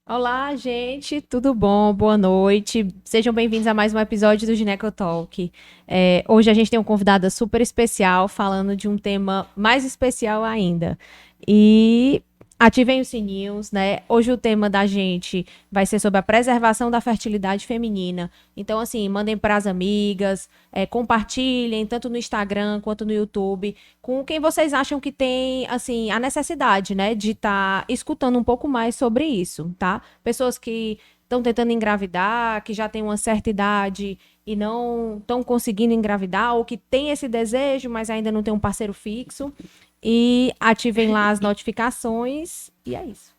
Olá, gente, tudo bom? Boa noite. Sejam bem-vindos a mais um episódio do Gineco Talk. Hoje a gente tem um convidado super especial falando de um tema mais especial ainda. E ativem os sininhos, né? Hoje o tema da gente vai ser sobre a preservação da fertilidade feminina. Então, assim, mandem para as amigas, compartilhem tanto no Instagram quanto no YouTube com quem vocês acham que tem, assim, a necessidade, né, de estar escutando um pouco mais sobre isso, tá? Pessoas que estão tentando engravidar, que já têm uma certa idade e não estão conseguindo engravidar, ou que têm esse desejo, mas ainda não tem um parceiro fixo. E ativem lá as notificações, e é isso.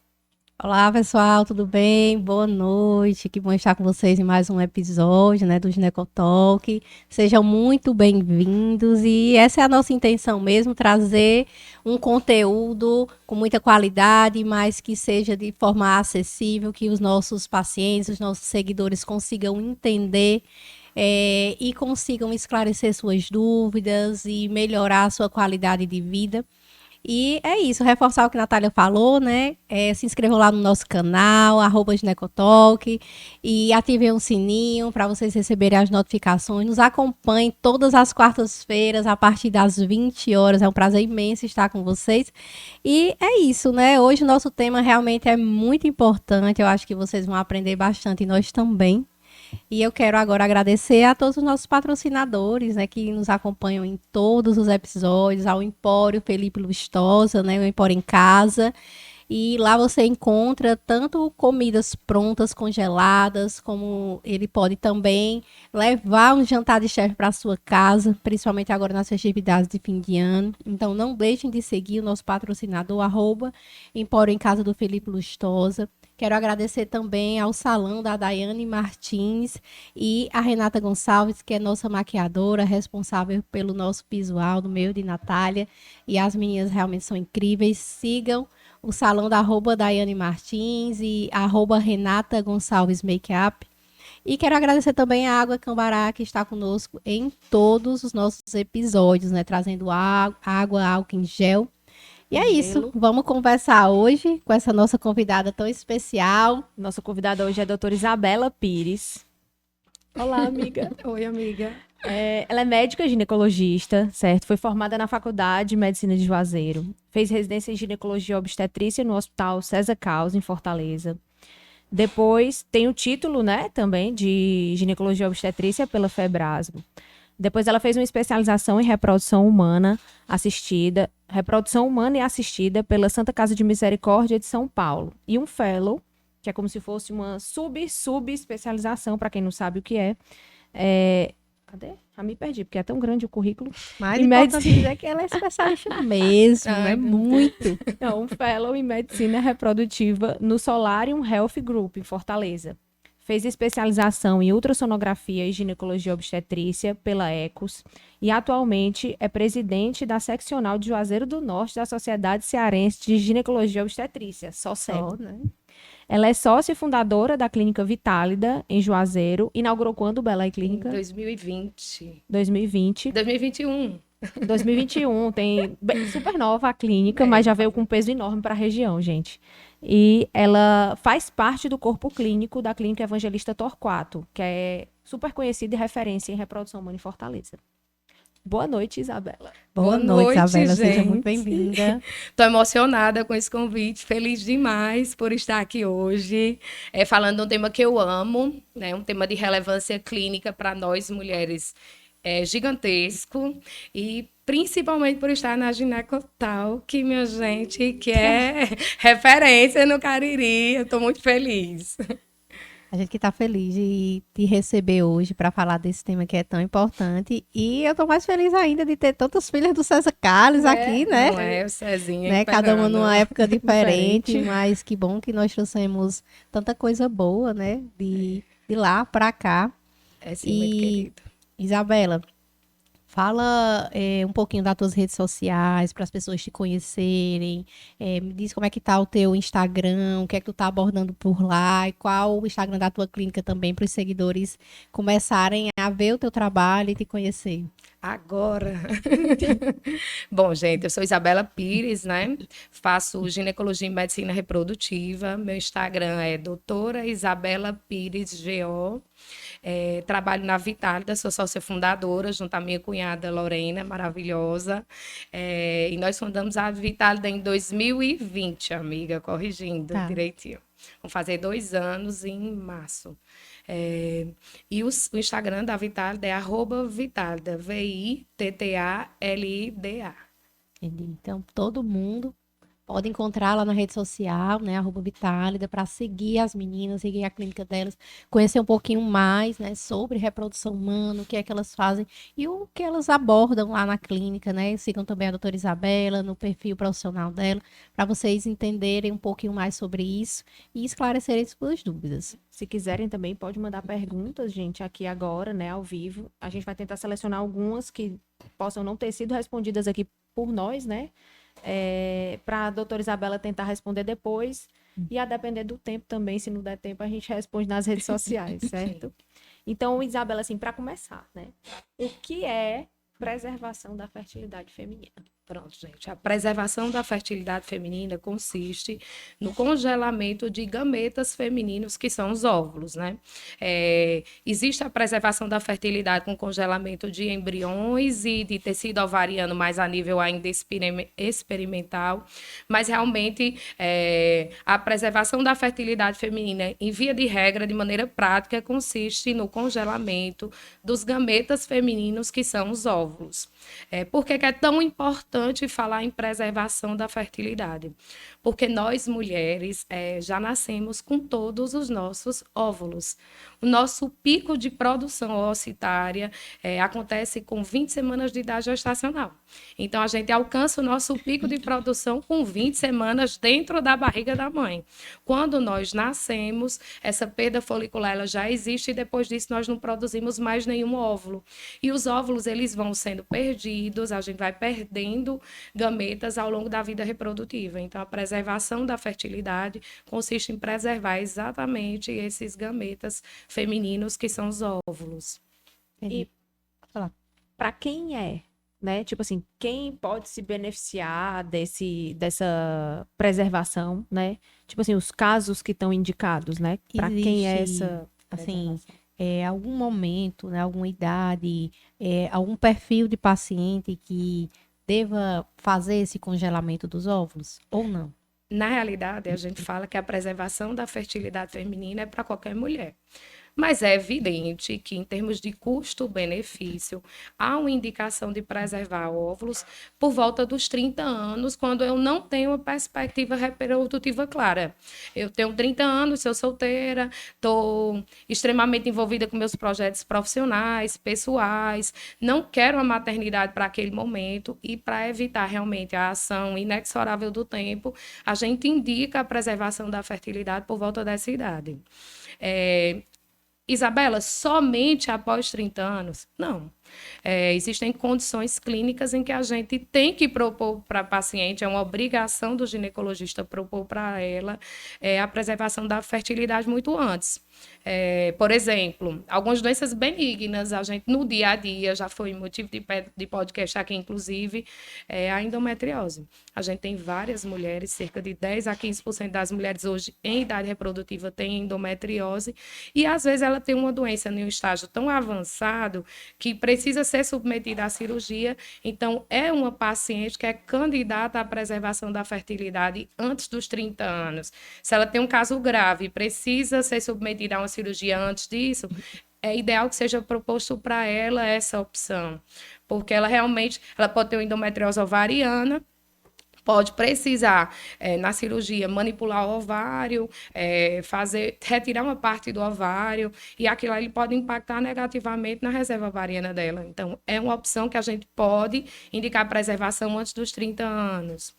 Olá, pessoal, tudo bem? Boa noite. Que bom estar com vocês em mais um episódio, né, do Ginecotalk. Sejam muito bem-vindos e essa é a nossa intenção mesmo, trazer um conteúdo com muita qualidade, mas que seja de forma acessível, que os nossos pacientes, os nossos seguidores consigam entender e consigam esclarecer suas dúvidas e melhorar a sua qualidade de vida. E é isso, reforçar o que a Natália falou, né? Se inscrevam lá no nosso canal, @ginecotalk, e ativem o sininho para vocês receberem as notificações. Nos acompanhem todas as quartas-feiras, a partir das 20 horas. É um prazer imenso estar com vocês. E é isso, né? Hoje o nosso tema realmente é muito importante. Eu acho que vocês vão aprender bastante, e nós também. E eu quero agora agradecer a todos os nossos patrocinadores, né, que nos acompanham em todos os episódios, ao Empório Felipe Lustosa, né, o Empório em Casa. E lá você encontra tanto comidas prontas, congeladas, como ele pode também levar um jantar de chefe para sua casa, principalmente agora nas festividades de fim de ano. Então não deixem de seguir o nosso patrocinador, Empório em Casa do Felipe Lustosa. Quero agradecer também ao salão da Daiane Martins e a Renata Gonçalves, que é nossa maquiadora, responsável pelo nosso visual, do meu e de Natália. E as meninas realmente são incríveis. Sigam o salão da Daiane Martins e Renata Gonçalves Makeup. E quero agradecer também a Água Cambará, que está conosco em todos os nossos episódios, né? Trazendo água, álcool em gel. E é isso, vamos conversar hoje com essa nossa convidada tão especial. Nossa convidada hoje é a doutora Isabela Pires. Olá, amiga. Oi, amiga. Ela é médica ginecologista, certo? Foi formada na Faculdade de Medicina de Juazeiro. Fez residência em ginecologia obstetrícia no Hospital César Caus, em Fortaleza. Depois tem o título, né, também de ginecologia obstetrícia pela Febrasgo. Depois ela fez uma especialização em reprodução humana e assistida pela Santa Casa de Misericórdia de São Paulo. E um fellow, que é como se fosse uma sub-especialização, para quem não sabe o que é. Cadê? Já me perdi, porque é tão grande o currículo. Mas importante dizer que ela é especialista mesmo, né? Muito. Então, um fellow em medicina reprodutiva no Solarium Health Group, em Fortaleza. Fez especialização em ultrassonografia e ginecologia obstetrícia pela ECOS e atualmente é presidente da seccional de Juazeiro do Norte da Sociedade Cearense de Ginecologia Obstetrícia, SOCEB. Né? Ela é sócia e fundadora da Clínica Vitálida, em Juazeiro. Inaugurou quando, Bela, a clínica? Em 2020. 2020. 2021. 2021, tem super nova a clínica, mas já veio com um peso enorme para a região, gente. E ela faz parte do corpo clínico da Clínica Evangelista Torquato, que é super conhecida e referência em reprodução humana em Fortaleza. Boa noite, Isabela. Boa noite, Isabela. Gente. Seja muito bem-vinda. Tô emocionada com esse convite, feliz demais por estar aqui hoje, falando de um tema que eu amo, né? Um tema de relevância clínica para nós mulheres gigantesco, e principalmente por estar na Ginecotal, que minha gente, que é referência no Cariri. Eu tô muito feliz. A gente que está feliz de te receber hoje para falar desse tema que é tão importante. E eu estou mais feliz ainda de ter tantas filhas do César Carlos aqui, né? Não é, o Cezinha. Né? Cada uma numa época diferente, mas que bom que nós trouxemos tanta coisa boa, né? De lá para cá. É sim, muito querido. Isabela, fala um pouquinho das tuas redes sociais para as pessoas te conhecerem. Me diz como é que tá o teu Instagram, o que é que tu tá abordando por lá e qual o Instagram da tua clínica também para os seguidores começarem a ver o teu trabalho e te conhecer. Agora. Bom, gente, eu sou Isabela Pires, né? Faço ginecologia e medicina reprodutiva. Meu Instagram é doutora Isabela Pires GO. Trabalho na Vitálida, sou sócia fundadora, junto à minha cunhada Lorena, maravilhosa. E nós fundamos a Vitálida em 2020, amiga, corrigindo direitinho. Vamos fazer 2 anos em março. E o Instagram da Vitálida é @Vitálida, VITTALIDA. Então, todo mundo pode encontrar lá na rede social, né, @Vitálida, para seguir as meninas, seguir a clínica delas, conhecer um pouquinho mais, né, sobre reprodução humana, o que é que elas fazem e o que elas abordam lá na clínica, né? Sigam também a doutora Isabela no perfil profissional dela, para vocês entenderem um pouquinho mais sobre isso e esclarecerem suas dúvidas. Se quiserem também, pode mandar perguntas, gente, aqui agora, né, ao vivo. A gente vai tentar selecionar algumas que possam não ter sido respondidas aqui por nós, né? Para a doutora Isabela tentar responder depois. E a depender do tempo também, se não der tempo, a gente responde nas redes sociais, certo? Então, Isabela, assim, para começar, né? O que é preservação da fertilidade feminina? Pronto, gente. A preservação da fertilidade feminina consiste no congelamento de gametas femininos, que são os óvulos, né? Existe a preservação da fertilidade com congelamento de embriões e de tecido ovariano, mas a nível ainda experimental. Mas, realmente, a preservação da fertilidade feminina, em via de regra, de maneira prática, consiste no congelamento dos gametas femininos, que são os óvulos. Por que é tão importante falar em preservação da fertilidade? Porque nós, mulheres, já nascemos com todos os nossos óvulos. O nosso pico de produção oocitária acontece com 20 semanas de idade gestacional. Então, a gente alcança o nosso pico de produção com 20 semanas dentro da barriga da mãe. Quando nós nascemos, essa perda folicular ela já existe e depois disso nós não produzimos mais nenhum óvulo. E os óvulos eles vão sendo perdidos, a gente vai perdendo gametas ao longo da vida reprodutiva. Então, a preservação da fertilidade consiste em preservar exatamente esses gametas femininos, que são os óvulos. E para quem né? Tipo assim, quem pode se beneficiar dessa preservação, né? Tipo assim, os casos que estão indicados, né? Para quem é essa assim, algum momento, né, alguma idade, algum perfil de paciente que deva fazer esse congelamento dos óvulos ou não? Na realidade, a gente fala que a preservação da fertilidade feminina é para qualquer mulher. Mas é evidente que, em termos de custo-benefício, há uma indicação de preservar óvulos por volta dos 30 anos, quando eu não tenho uma perspectiva reprodutiva clara. Eu tenho 30 anos, sou solteira, estou extremamente envolvida com meus projetos profissionais, pessoais, não quero a maternidade para aquele momento e, para evitar realmente a ação inexorável do tempo, a gente indica a preservação da fertilidade por volta dessa idade. Isabela, somente após 30 anos? Não. Existem condições clínicas em que a gente tem que propor para a paciente, é uma obrigação do ginecologista propor para ela a preservação da fertilidade muito antes. Por exemplo, algumas doenças benignas, a gente no dia a dia, já foi motivo de podcast aqui, inclusive, a endometriose. A gente tem várias mulheres, cerca de 10 a 15% das mulheres hoje em idade reprodutiva têm endometriose, e às vezes ela tem uma doença em um estágio tão avançado que precisa ser submetida à cirurgia. Então, é uma paciente que é candidata à preservação da fertilidade antes dos 30 anos. Se ela tem um caso grave e precisa ser submetida a uma cirurgia antes disso, é ideal que seja proposto para ela essa opção, porque ela realmente pode ter uma endometriose ovariana, pode precisar, na cirurgia, manipular o ovário, retirar uma parte do ovário, e aquilo ali pode impactar negativamente na reserva ovariana dela. Então, é uma opção que a gente pode indicar preservação antes dos 30 anos.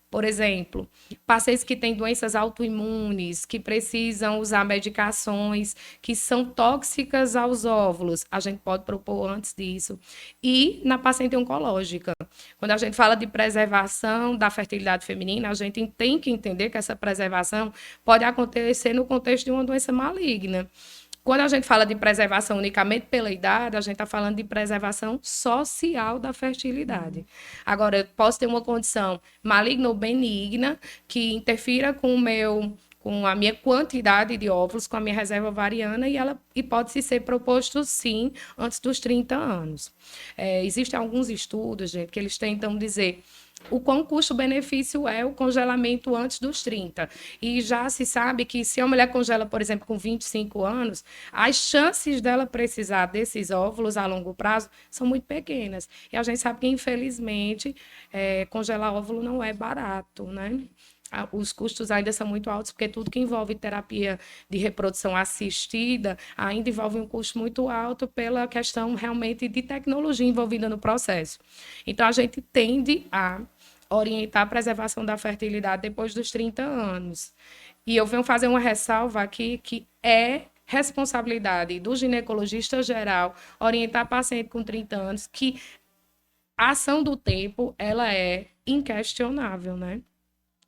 Por exemplo, pacientes que têm doenças autoimunes, que precisam usar medicações que são tóxicas aos óvulos, a gente pode propor antes disso. E na paciente oncológica, quando a gente fala de preservação da fertilidade feminina, a gente tem que entender que essa preservação pode acontecer no contexto de uma doença maligna. Quando a gente fala de preservação unicamente pela idade, a gente está falando de preservação social da fertilidade. Agora, eu posso ter uma condição maligna ou benigna que interfira com a minha quantidade de óvulos, com a minha reserva ovariana, e pode ser proposto, sim, antes dos 30 anos. Existem alguns estudos, gente, que eles tentam dizer o quão custo-benefício é o congelamento antes dos 30. E já se sabe que se a mulher congela, por exemplo, com 25 anos, as chances dela precisar desses óvulos a longo prazo são muito pequenas. E a gente sabe que, infelizmente, congelar óvulo não é barato, né? Os custos ainda são muito altos, porque tudo que envolve terapia de reprodução assistida ainda envolve um custo muito alto pela questão realmente de tecnologia envolvida no processo. Então, a gente tende a orientar a preservação da fertilidade depois dos 30 anos. E eu venho fazer uma ressalva aqui que é responsabilidade do ginecologista geral orientar paciente com 30 anos, que a ação do tempo ela é inquestionável, né?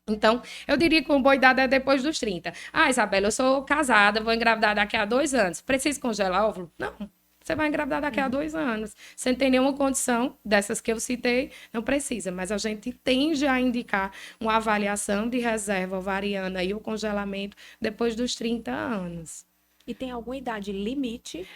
Então, eu diria que uma boa idade é depois dos 30. Ah, Isabela, eu sou casada, vou engravidar daqui a 2 anos. Preciso congelar óvulo? Não. Você vai engravidar daqui a 2 anos. Você não tem nenhuma condição dessas que eu citei, não precisa. Mas a gente tende a indicar uma avaliação de reserva ovariana e o congelamento depois dos 30 anos. E tem alguma idade limite?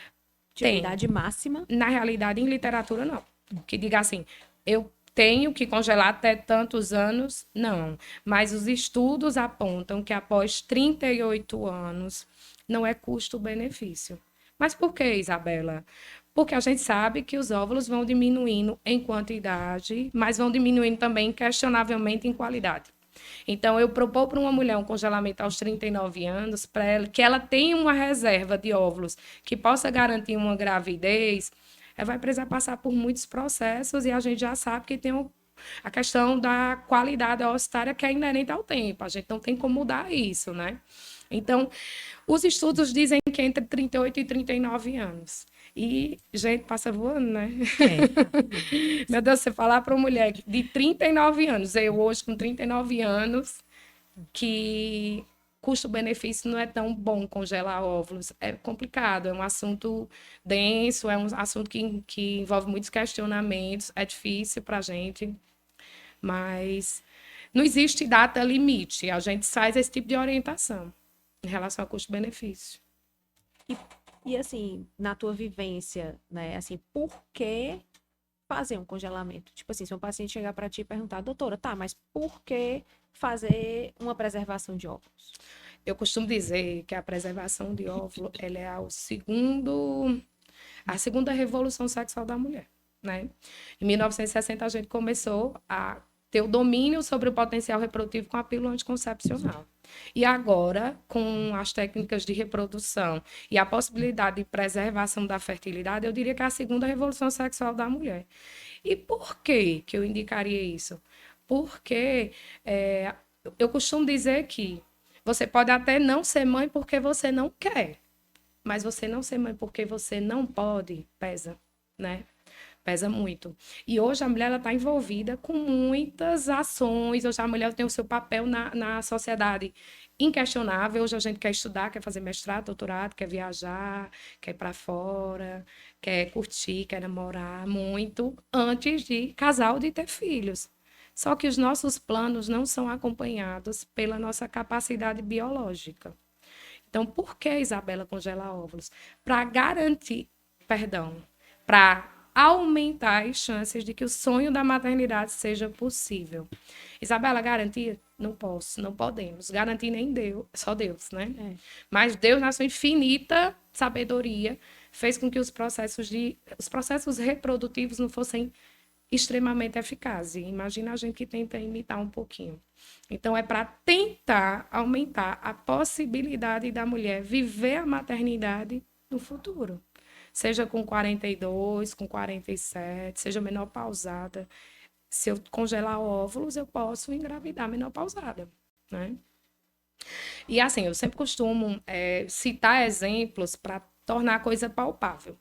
Tem. Idade máxima? Na realidade, em literatura, não. Que diga assim, eu tenho que congelar até tantos anos? Não. Mas os estudos apontam que após 38 anos não é custo-benefício. Mas por que, Isabela? Porque a gente sabe que os óvulos vão diminuindo em quantidade, mas vão diminuindo também, questionavelmente, em qualidade. Então, eu propor para uma mulher um congelamento aos 39 anos, para ela, que ela tenha uma reserva de óvulos que possa garantir uma gravidez, ela vai precisar passar por muitos processos e a gente já sabe que tem a questão da qualidade ossitária que é inerente ao tempo. A gente não tem como mudar isso, né? Então, os estudos dizem que entre 38 e 39 anos. E, gente, passa voando, né? Meu Deus, você falar para uma mulher de 39 anos, eu hoje com 39 anos, que custo-benefício não é tão bom congelar óvulos. É complicado, é um assunto denso, é um assunto que envolve muitos questionamentos, é difícil para a gente, mas não existe data limite. A gente faz esse tipo de orientação em relação a custo-benefício. E assim, na tua vivência, né, assim, por que fazer um congelamento? Tipo assim, se um paciente chegar para ti e perguntar, doutora, tá, mas por que fazer uma preservação de óvulos? Eu costumo dizer que a preservação de óvulo, ela é a segunda revolução sexual da mulher, né? Em 1960, a gente começou a ter o domínio sobre o potencial reprodutivo com a pílula anticoncepcional. E agora, com as técnicas de reprodução e a possibilidade de preservação da fertilidade, eu diria que é a segunda revolução sexual da mulher. E por que eu indicaria isso? Porque eu costumo dizer que você pode até não ser mãe porque você não quer, mas você não ser mãe porque você não pode, pesa, né? Pesa muito. E hoje a mulher está envolvida com muitas ações. Hoje a mulher tem o seu papel na sociedade inquestionável. Hoje a gente quer estudar, quer fazer mestrado, doutorado, quer viajar, quer ir para fora, quer curtir, quer namorar muito antes de casar ou de ter filhos. Só que os nossos planos não são acompanhados pela nossa capacidade biológica. Então, por que, Isabela, congelar óvulos? Para garantir, para aumentar as chances de que o sonho da maternidade seja possível. Isabela, garantir? Não posso, não podemos. Garantir nem Deus, só Deus, né? Mas Deus, na sua infinita sabedoria, fez com que os processos reprodutivos não fossem extremamente eficazes. Imagina a gente que tenta imitar um pouquinho. Então, é para tentar aumentar a possibilidade da mulher viver a maternidade no futuro. Seja com 42, com 47, seja menopausada. Se eu congelar óvulos, eu posso engravidar menopausada, né? E assim, eu sempre costumo citar exemplos para tornar a coisa palpável.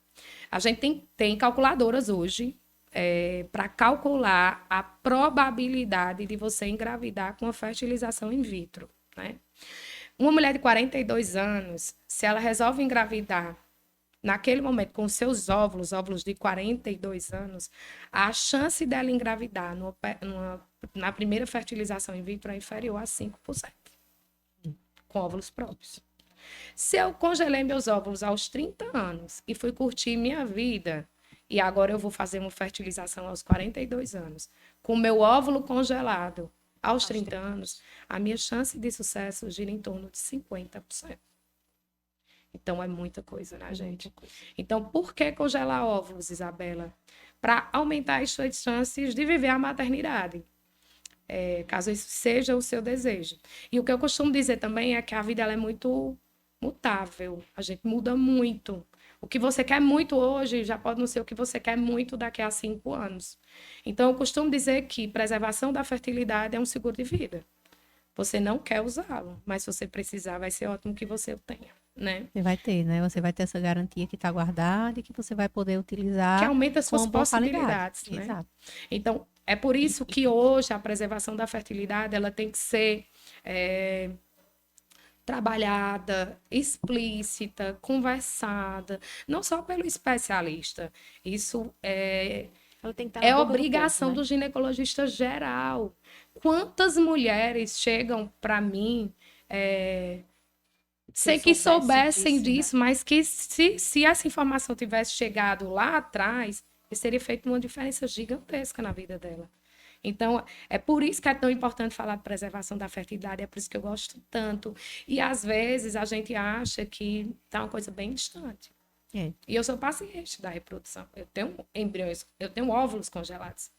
A gente tem calculadoras hoje para calcular a probabilidade de você engravidar com a fertilização in vitro, né? Uma mulher de 42 anos, se ela resolve engravidar naquele momento com seus óvulos de 42 anos, a chance dela engravidar na primeira fertilização in vitro é inferior a 5%, com óvulos próprios. Se eu congelei meus óvulos aos 30 anos e fui curtir minha vida, e agora eu vou fazer uma fertilização aos 42 anos, com meu óvulo congelado aos 30 anos, a minha chance de sucesso gira em torno de 50%. Então, é muita coisa, né, gente? Então, por que congelar óvulos, Isabela? Para aumentar as suas chances de viver a maternidade, caso isso seja o seu desejo. E o que eu costumo dizer também é que a vida ela é muito mutável, a gente muda muito. O que você quer muito hoje já pode não ser o que você quer muito daqui a 5 anos. Então, eu costumo dizer que preservação da fertilidade é um seguro de vida. Você não quer usá-lo, mas se você precisar, vai ser ótimo que você o tenha, né? Você vai ter, né? Você vai ter essa garantia que está guardada e que você vai poder utilizar. Que aumenta as suas com boa possibilidades, qualidade. né? Exato. Então, é por isso que hoje a preservação da fertilidade ela tem que ser trabalhada, explícita, conversada, não só pelo especialista. Isso Ela tem que estar na é boca do obrigação povo, né? do ginecologista geral. Quantas mulheres chegam para mim sem que soubessem disso, mas que se essa informação tivesse chegado lá atrás, isso teria feito uma diferença gigantesca na vida dela. Então, é por isso que é tão importante falar de preservação da fertilidade, é por isso que eu gosto tanto. E, às vezes, a gente acha que tá uma coisa bem distante. É. E eu sou paciente da reprodução. Eu tenho embriões, eu tenho óvulos congelados.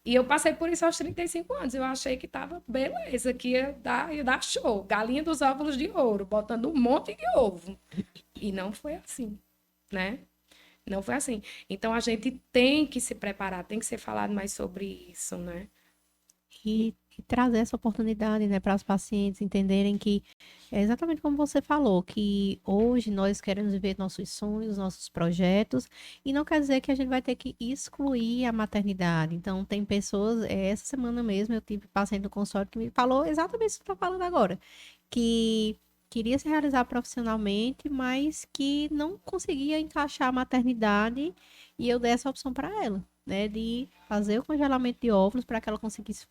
E eu passei por isso aos 35 anos. Eu achei que tava beleza, que ia dar show. Galinha dos óvulos de ouro, botando um monte de ovo. E não foi assim, né? Não foi assim. Então, a gente tem que se preparar, tem que ser falado mais sobre isso, né? E trazer essa oportunidade, né, para os pacientes entenderem que é exatamente como você falou, que hoje nós queremos viver nossos sonhos, nossos projetos, e não quer dizer que a gente vai ter que excluir a maternidade. Então, tem pessoas, essa semana mesmo eu tive paciente no consultório que me falou exatamente isso que eu estou falando agora, que queria se realizar profissionalmente, mas que não conseguia encaixar a maternidade, e eu dei essa opção para ela, né, de fazer o congelamento de óvulos para que ela conseguisse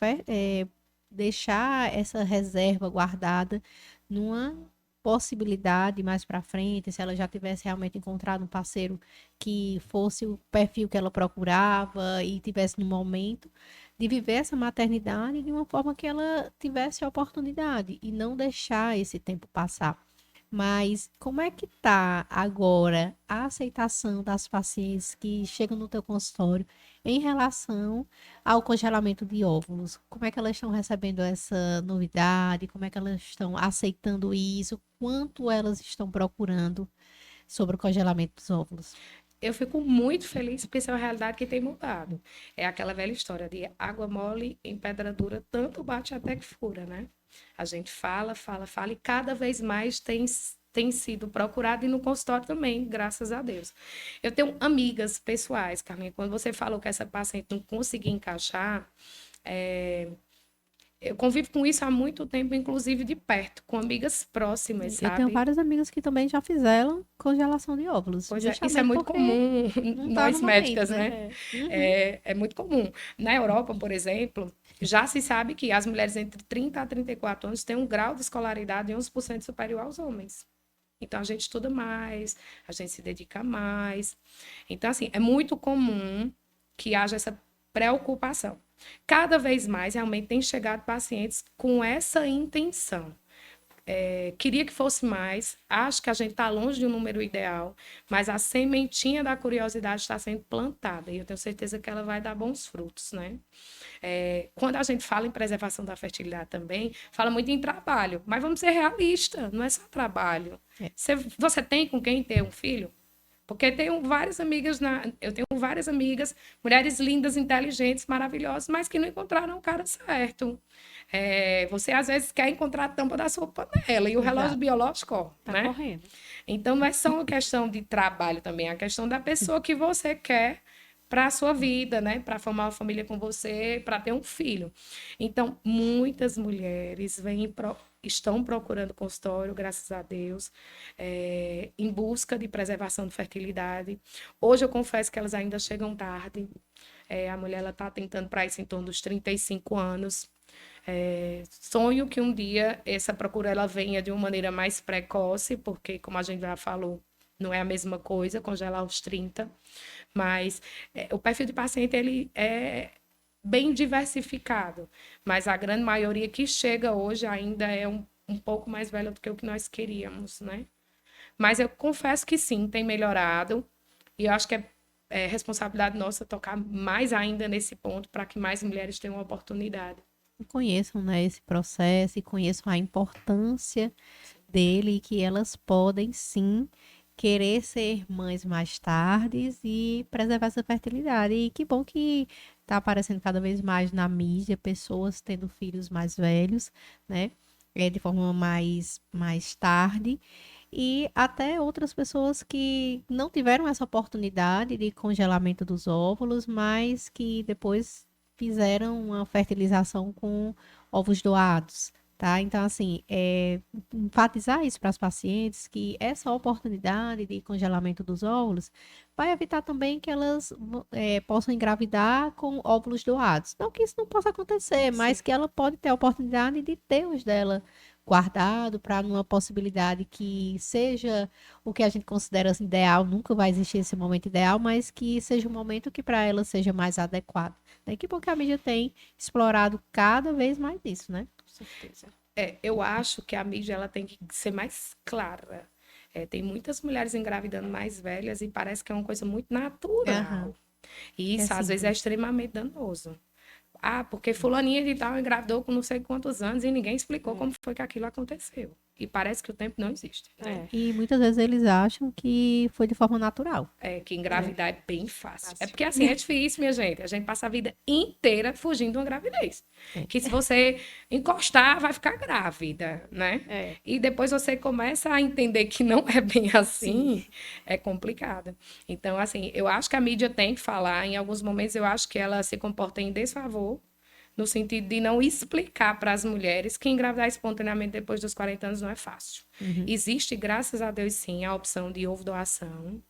deixar essa reserva guardada numa possibilidade mais para frente, se ela já tivesse realmente encontrado um parceiro que fosse o perfil que ela procurava e tivesse no momento de viver essa maternidade de uma forma que ela tivesse a oportunidade e não deixar esse tempo passar. Mas como é que tá agora a aceitação das pacientes que chegam no teu consultório em relação ao congelamento de óvulos? Como é que elas estão recebendo essa novidade? Como é que elas estão aceitando isso? Quanto elas estão procurando sobre o congelamento dos óvulos? Eu fico muito feliz porque isso é uma realidade que tem mudado. É aquela velha história de água mole em pedra dura, tanto bate até que fura, né? A gente fala e cada vez mais tem sido procurado e no consultório também, graças a Deus. Eu tenho amigas pessoais, Carlinhos, quando você falou que essa paciente não conseguia encaixar, eu convivo com isso há muito tempo, inclusive de perto, com amigas próximas, Eu sabe? tenho várias amigas que também já fizeram congelação de óvulos. Pois é, isso é justamente muito porque comum, não tá nós no médicas, momento, né? Uhum. É muito comum. Na Europa, por exemplo, já se sabe que as mulheres entre 30 a 34 anos têm um grau de escolaridade 11% superior aos homens. Então, a gente estuda mais, a gente se dedica mais. Então, assim, é muito comum que haja essa preocupação. Cada vez mais, realmente, tem chegado pacientes com essa intenção. Queria que fosse mais, acho que a gente está longe de um número ideal, mas a sementinha da curiosidade está sendo plantada e eu tenho certeza que ela vai dar bons frutos, né? Quando a gente fala em preservação da fertilidade também, fala muito em trabalho, mas vamos ser realistas, não é só trabalho. Você tem com quem ter um filho? Porque eu tenho várias amigas, mulheres lindas, inteligentes, maravilhosas, mas que não encontraram o cara certo. Você, às vezes, quer encontrar a tampa da sua panela e o relógio biológico, Tá né? correndo. Então, não é só uma questão de trabalho também, é a questão da pessoa que você quer para a sua vida, né? Para formar uma família com você, para ter um filho. Então, muitas mulheres vêm estão procurando consultório, graças a Deus, em busca de preservação de fertilidade. Hoje eu confesso que elas ainda chegam tarde. A mulher está tentando para isso em torno dos 35 anos. Sonho que um dia essa procura ela venha de uma maneira mais precoce, porque, como a gente já falou, não é a mesma coisa congelar aos 30, mas o perfil de paciente ele é bem diversificado, mas a grande maioria que chega hoje ainda é um pouco mais velha do que o que nós queríamos, né? Mas eu confesso que sim, tem melhorado, e eu acho que é responsabilidade nossa tocar mais ainda nesse ponto para que mais mulheres tenham oportunidade. Conheçam, né, esse processo e conheçam a importância dele e que elas podem sim querer ser mães mais tardes e preservar essa fertilidade. E que bom que está aparecendo cada vez mais na mídia pessoas tendo filhos mais velhos, né? De forma mais tarde. E até outras pessoas que não tiveram essa oportunidade de congelamento dos óvulos, mas que depois fizeram uma fertilização com ovos doados, tá? Então, assim, enfatizar isso para as pacientes, que essa oportunidade de congelamento dos óvulos vai evitar também que elas possam engravidar com óvulos doados. Não que isso não possa acontecer, mas que ela pode ter a oportunidade de ter os dela guardado para numa possibilidade que seja o que a gente considera assim, ideal, nunca vai existir esse momento ideal, mas que seja um momento que para ela seja mais adequado. Né? Que bom que a mídia tem explorado cada vez mais isso, né? Com certeza. Eu acho que a mídia ela tem que ser mais clara. Tem muitas mulheres engravidando mais velhas e parece que é uma coisa muito natural. E isso, às vezes, é extremamente danoso. Porque fulaninha de tal engravidou com não sei quantos anos e ninguém explicou como foi que aquilo aconteceu. E parece que o tempo não existe. Né? E muitas vezes eles acham que foi de forma natural. Que engravidar é bem fácil. Porque assim, é difícil, minha gente. A gente passa a vida inteira fugindo de uma gravidez. Que se você encostar, vai ficar grávida, né? E depois você começa a entender que não é bem assim, é complicado. Então, assim, eu acho que a mídia tem que falar. Em alguns momentos, eu acho que ela se comporta em desfavor, no sentido de não explicar para as mulheres que engravidar espontaneamente depois dos 40 anos não é fácil. Existe, graças a Deus, sim, a opção de ovo doação.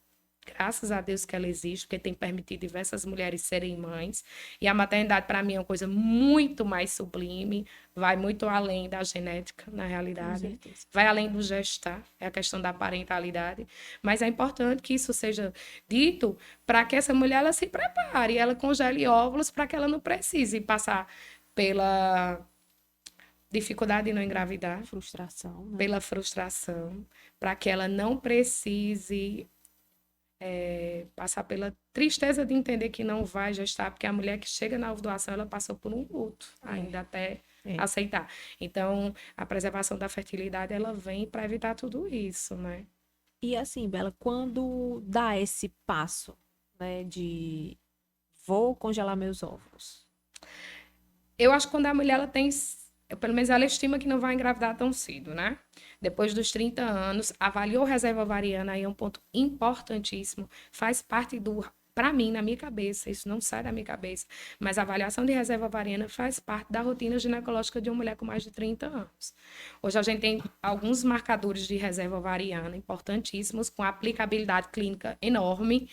Graças a Deus que ela existe, porque tem permitido diversas mulheres serem mães. E a maternidade, para mim, é uma coisa muito mais sublime, vai muito além da genética, na realidade. Vai além do gestar, é a questão da parentalidade. Mas é importante que isso seja dito para que essa mulher ela se prepare, ela congele óvulos para que ela não precise passar pela dificuldade de não engravidar. Frustração, né? Pela frustração, para que ela não precise passar pela tristeza de entender que não vai gestar, porque a mulher que chega na ovulação, ela passou por um luto, ainda até aceitar. Então, a preservação da fertilidade, ela vem para evitar tudo isso, né? E assim, Bela, quando dá esse passo, né, de vou congelar meus óvulos? Eu acho que quando a mulher, ela tem, pelo menos ela estima que não vai engravidar tão cedo, né? Depois dos 30 anos, avaliou reserva ovariana, aí é um ponto importantíssimo, faz parte para mim, na minha cabeça, isso não sai da minha cabeça, mas a avaliação de reserva ovariana faz parte da rotina ginecológica de uma mulher com mais de 30 anos. Hoje a gente tem alguns marcadores de reserva ovariana importantíssimos, com aplicabilidade clínica enorme.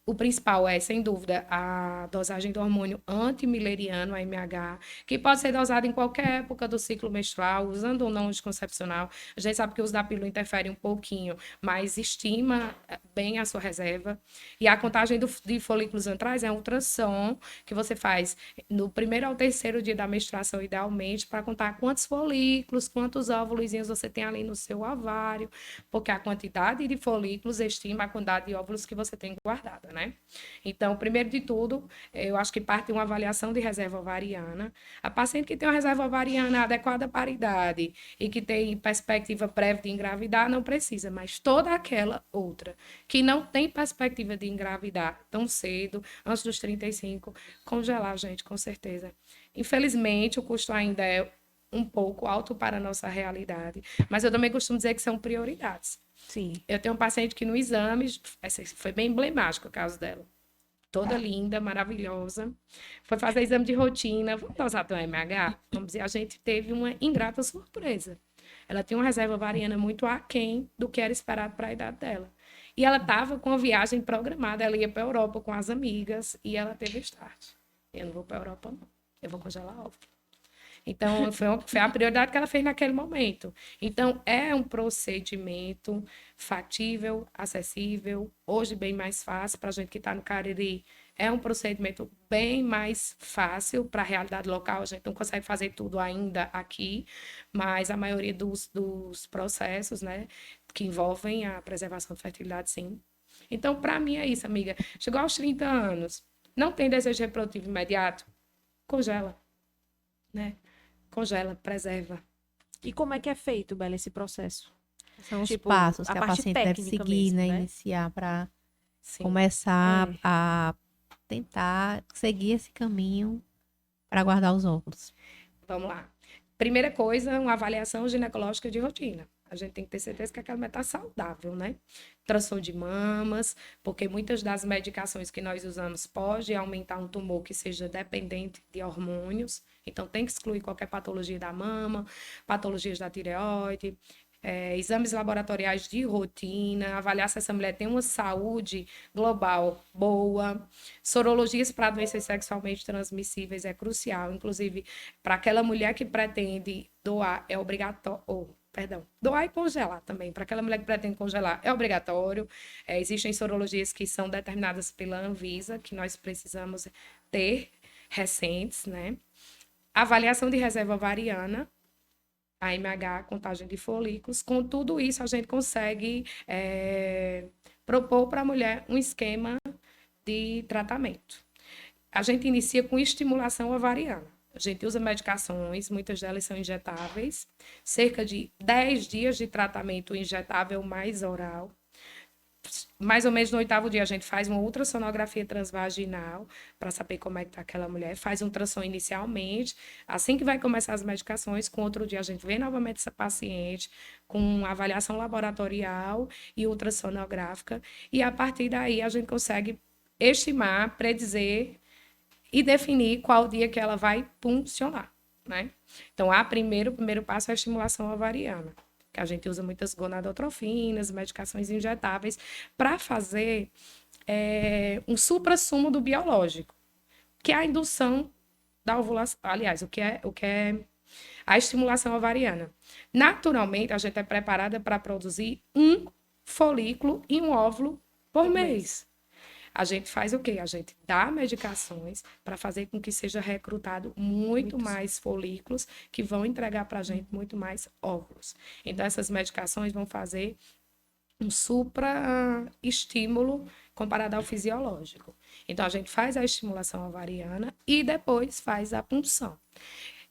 O principal é, sem dúvida, a dosagem do hormônio antimileriano, AMH, que pode ser dosado em qualquer época do ciclo menstrual, usando ou não anticoncepcional. A gente sabe que o uso da pílula interfere um pouquinho, mas estima bem a sua reserva. E a contagem de folículos antrais é um ultrassom que você faz no primeiro ao terceiro dia da menstruação, idealmente, para contar quantos folículos, quantos óvulos você tem ali no seu ovário, porque a quantidade de folículos estima a quantidade de óvulos que você tem guardada, né? Então, primeiro de tudo, eu acho que parte de uma avaliação de reserva ovariana. A paciente que tem uma reserva ovariana adequada para a idade e que tem perspectiva breve de engravidar, não precisa, mas toda aquela outra que não tem perspectiva de engravidar tão cedo, antes dos 35, congelar, gente, com certeza. Infelizmente, o custo ainda é um pouco alto para a nossa realidade, mas eu também costumo dizer que são prioridades. Sim. Eu tenho um paciente que no exame, foi bem emblemático o caso dela. toda linda, maravilhosa. Foi fazer exame de rotina. Vamos dosar teu MH? Vamos dizer, a gente teve uma ingrata surpresa. Ela tinha uma reserva ovariana muito aquém do que era esperado para a idade dela. E ela estava com a viagem programada, ela ia para a Europa com as amigas e ela teve start. Eu não vou para a Europa, não. Eu vou congelar óvulo. Então, foi a prioridade que ela fez naquele momento. Então, é um procedimento factível, acessível, hoje bem mais fácil para a gente que está no Cariri. É um procedimento bem mais fácil para a realidade local. A gente não consegue fazer tudo ainda aqui, mas a maioria dos processos, né, que envolvem a preservação da fertilidade, sim. Então, para mim é isso, amiga. Chegou aos 30 anos, não tem desejo reprodutivo imediato? Congela, né? Congela, preserva. E como é que é feito, Bela, esse processo? São os Tipo, passos a que a parte paciente deve técnica seguir, mesmo, né? né? Iniciar para Sim. começar a tentar seguir esse caminho para guardar os óvulos. Vamos lá. Primeira coisa, uma avaliação ginecológica de rotina. A gente tem que ter certeza que aquela mulher está saudável, né? Ultrassom de mamas, porque muitas das medicações que nós usamos pode aumentar um tumor que seja dependente de hormônios. Então, tem que excluir qualquer patologia da mama, patologias da tireoide, exames laboratoriais de rotina, avaliar se essa mulher tem uma saúde global boa. Sorologias para doenças sexualmente transmissíveis é crucial, inclusive para aquela mulher que pretende doar, é obrigatório. Doar e congelar também. Para aquela mulher que pretende congelar, é obrigatório. Existem sorologias que são determinadas pela Anvisa, que nós precisamos ter recentes, né? Avaliação de reserva ovariana, AMH, contagem de folículos. Com tudo isso, a gente consegue propor para a mulher um esquema de tratamento. A gente inicia com estimulação ovariana. A gente usa medicações, muitas delas são injetáveis, cerca de 10 dias de tratamento injetável mais oral. Mais ou menos no 8º dia, a gente faz uma ultrassonografia transvaginal para saber como é que está aquela mulher. Faz um ultrassom inicialmente. Assim que vai começar as medicações, com outro dia a gente vê novamente essa paciente com avaliação laboratorial e ultrassonográfica. E a partir daí a gente consegue estimar, predizer e definir qual dia que ela vai funcionar, né? Então, o primeiro passo é a estimulação ovariana, que a gente usa muitas gonadotrofinas, medicações injetáveis, para fazer um suprassumo do biológico, que é a indução da ovulação. Aliás, o que é a estimulação ovariana. Naturalmente, a gente é preparada para produzir um folículo e um óvulo por mês. A gente faz o quê? A gente dá medicações para fazer com que seja recrutado muito mais folículos que vão entregar para a gente muito mais óvulos. Então, essas medicações vão fazer um supra-estímulo comparado ao fisiológico. Então, a gente faz a estimulação ovariana e depois faz a punção.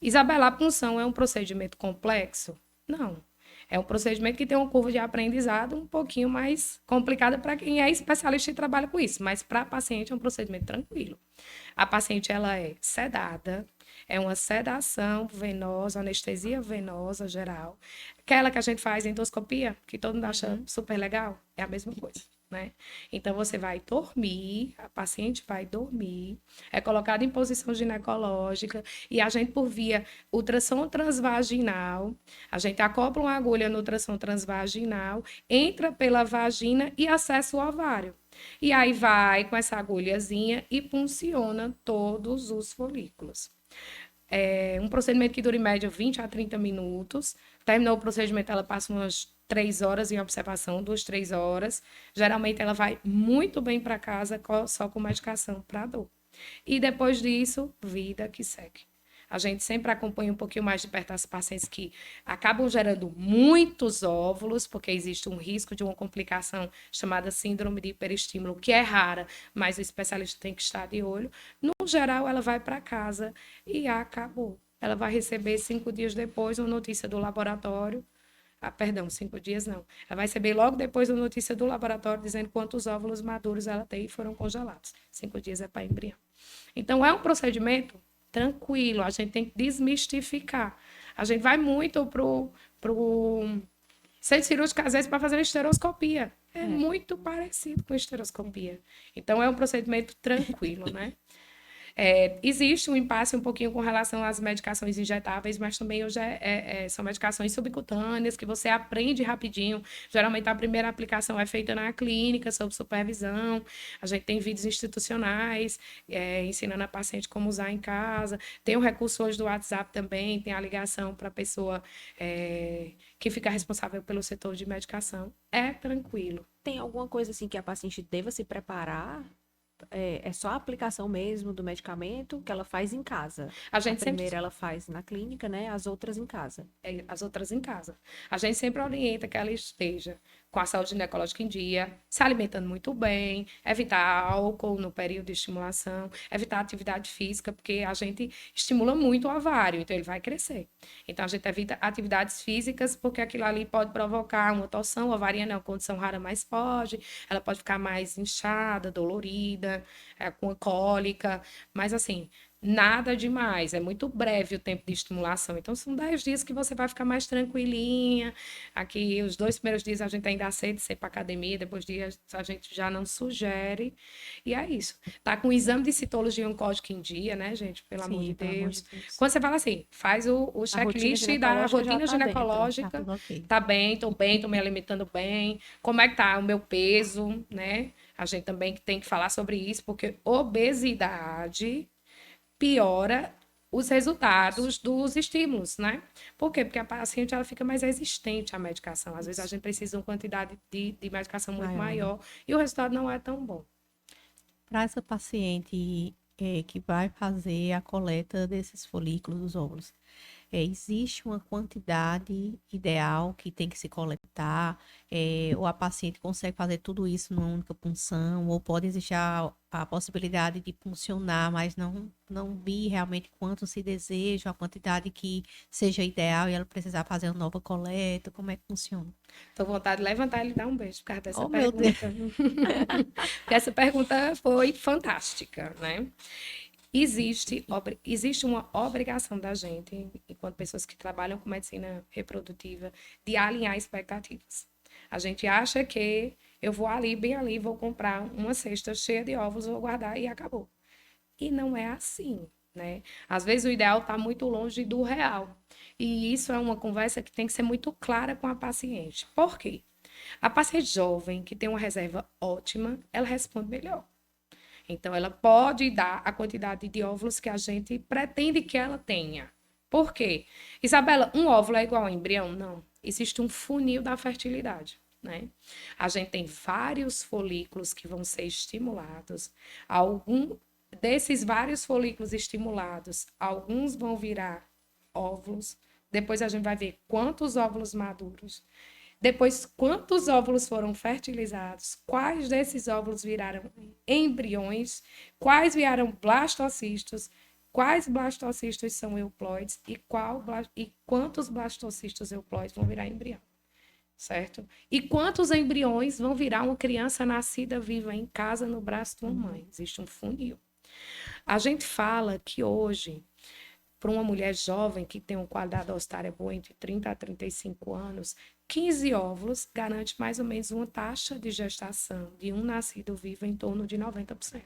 Isabela, a punção é um procedimento complexo? Não. É um procedimento que tem uma curva de aprendizado um pouquinho mais complicada para quem é especialista e trabalha com isso, mas para a paciente é um procedimento tranquilo. A paciente ela é sedada, é uma sedação venosa, anestesia venosa geral. Aquela que a gente faz endoscopia, que todo mundo acha super legal, é a mesma coisa. Né? Então, você vai dormir, a paciente vai dormir, é colocada em posição ginecológica e a gente, por via ultrassom transvaginal, a gente acopla uma agulha no ultrassom transvaginal, entra pela vagina e acessa o ovário. E aí vai com essa agulhazinha e funciona todos os folículos. É um procedimento que dura em média 20 a 30 minutos. Terminou o procedimento, ela passa umas 3 horas em observação, 2, 3 horas. Geralmente ela vai muito bem para casa só com medicação para dor. E depois disso, vida que segue. A gente sempre acompanha um pouquinho mais de perto as pacientes que acabam gerando muitos óvulos, porque existe um risco de uma complicação chamada síndrome de hiperestímulo, que é rara, mas o especialista tem que estar de olho. No geral, ela vai para casa e acabou. Ela vai receber 5 dias depois uma notícia do laboratório. 5 dias não. Ela vai receber logo depois a notícia do laboratório dizendo quantos óvulos maduros ela tem e foram congelados. 5 dias é para embrião. Então, é um procedimento tranquilo, a gente tem que desmistificar. A gente vai muito pro centro cirúrgico, às vezes, para fazer uma esteroscopia. É muito parecido com esteroscopia. Então, é um procedimento tranquilo, né? Existe um impasse um pouquinho com relação às medicações injetáveis, mas também hoje são medicações subcutâneas que você aprende rapidinho. Geralmente, a primeira aplicação é feita na clínica, sob supervisão. A gente tem vídeos institucionais ensinando a paciente como usar em casa. Tem o recurso hoje do WhatsApp também, tem a ligação para a pessoa que fica responsável pelo setor de medicação. É tranquilo. Tem alguma coisa assim que a paciente deva se preparar? É só a aplicação mesmo do medicamento que ela faz em casa. A gente sempre primeira ela faz na clínica, né? As outras em casa. as outras em casa. A gente sempre orienta que ela esteja com a saúde ginecológica em dia, se alimentando muito bem, evitar álcool no período de estimulação, evitar atividade física, porque a gente estimula muito o ovário, então ele vai crescer. Então a gente evita atividades físicas, porque aquilo ali pode provocar uma torção ovariana, é uma condição rara, mas pode. Ela pode ficar mais inchada, dolorida, com cólica, mas assim, nada demais, é muito breve o tempo de estimulação. Então, são 10 dias que você vai ficar mais tranquilinha. Aqui, os 2 primeiros dias a gente ainda aceita ser para academia, depois dias a gente já não sugere. E é isso. Tá com o exame de citologia oncótica em dia, né, gente? Pelo amor de Deus. Quando você fala assim, faz o checklist da rotina ginecológica. Tá bem, tô me alimentando bem. Como é que tá o meu peso, né? A gente também tem que falar sobre isso, porque obesidade piora os resultados dos estímulos, né? Por quê? Porque a paciente ela fica mais resistente à medicação. Às vezes a gente precisa de uma quantidade de medicação muito maior e o resultado não é tão bom. Para essa paciente que vai fazer a coleta desses folículos dos óvulos, existe uma quantidade ideal que tem que se coletar? Ou a paciente consegue fazer tudo isso numa única punção? Ou pode existir a possibilidade de puncionar, mas não vir realmente quanto se deseja, a quantidade que seja ideal e ela precisar fazer uma nova coleta? Como é que funciona? Tô com vontade de levantar e lhe dar um beijo por causa dessa Meu pergunta. Deus. Porque essa pergunta foi fantástica, né? Existe uma obrigação da gente, enquanto pessoas que trabalham com medicina reprodutiva, de alinhar expectativas. A gente acha que eu vou ali, bem ali, vou comprar uma cesta cheia de ovos, vou guardar e acabou. E não é assim, né? Às vezes o ideal está muito longe do real. E isso é uma conversa que tem que ser muito clara com a paciente. Por quê? A paciente jovem, que tem uma reserva ótima, ela responde melhor. Então, ela pode dar a quantidade de óvulos que a gente pretende que ela tenha. Por quê? Isabela, um óvulo é igual a um embrião? Não. Existe um funil da fertilidade, né? A gente tem vários folículos que vão ser estimulados. Algum desses vários folículos estimulados, alguns vão virar óvulos. Depois a gente vai ver quantos óvulos maduros. Depois, quantos óvulos foram fertilizados? Quais desses óvulos viraram embriões? Quais viraram blastocistos? Quais blastocistos são euploides? E quantos blastocistos euploides vão virar embrião? Certo? E quantos embriões vão virar uma criança nascida viva em casa no braço de uma mãe? Existe um funil. A gente fala que hoje, para uma mulher jovem que tem uma qualidade ossária boa entre 30 a 35 anos, 15 óvulos garante mais ou menos uma taxa de gestação de um nascido vivo em torno de 90%.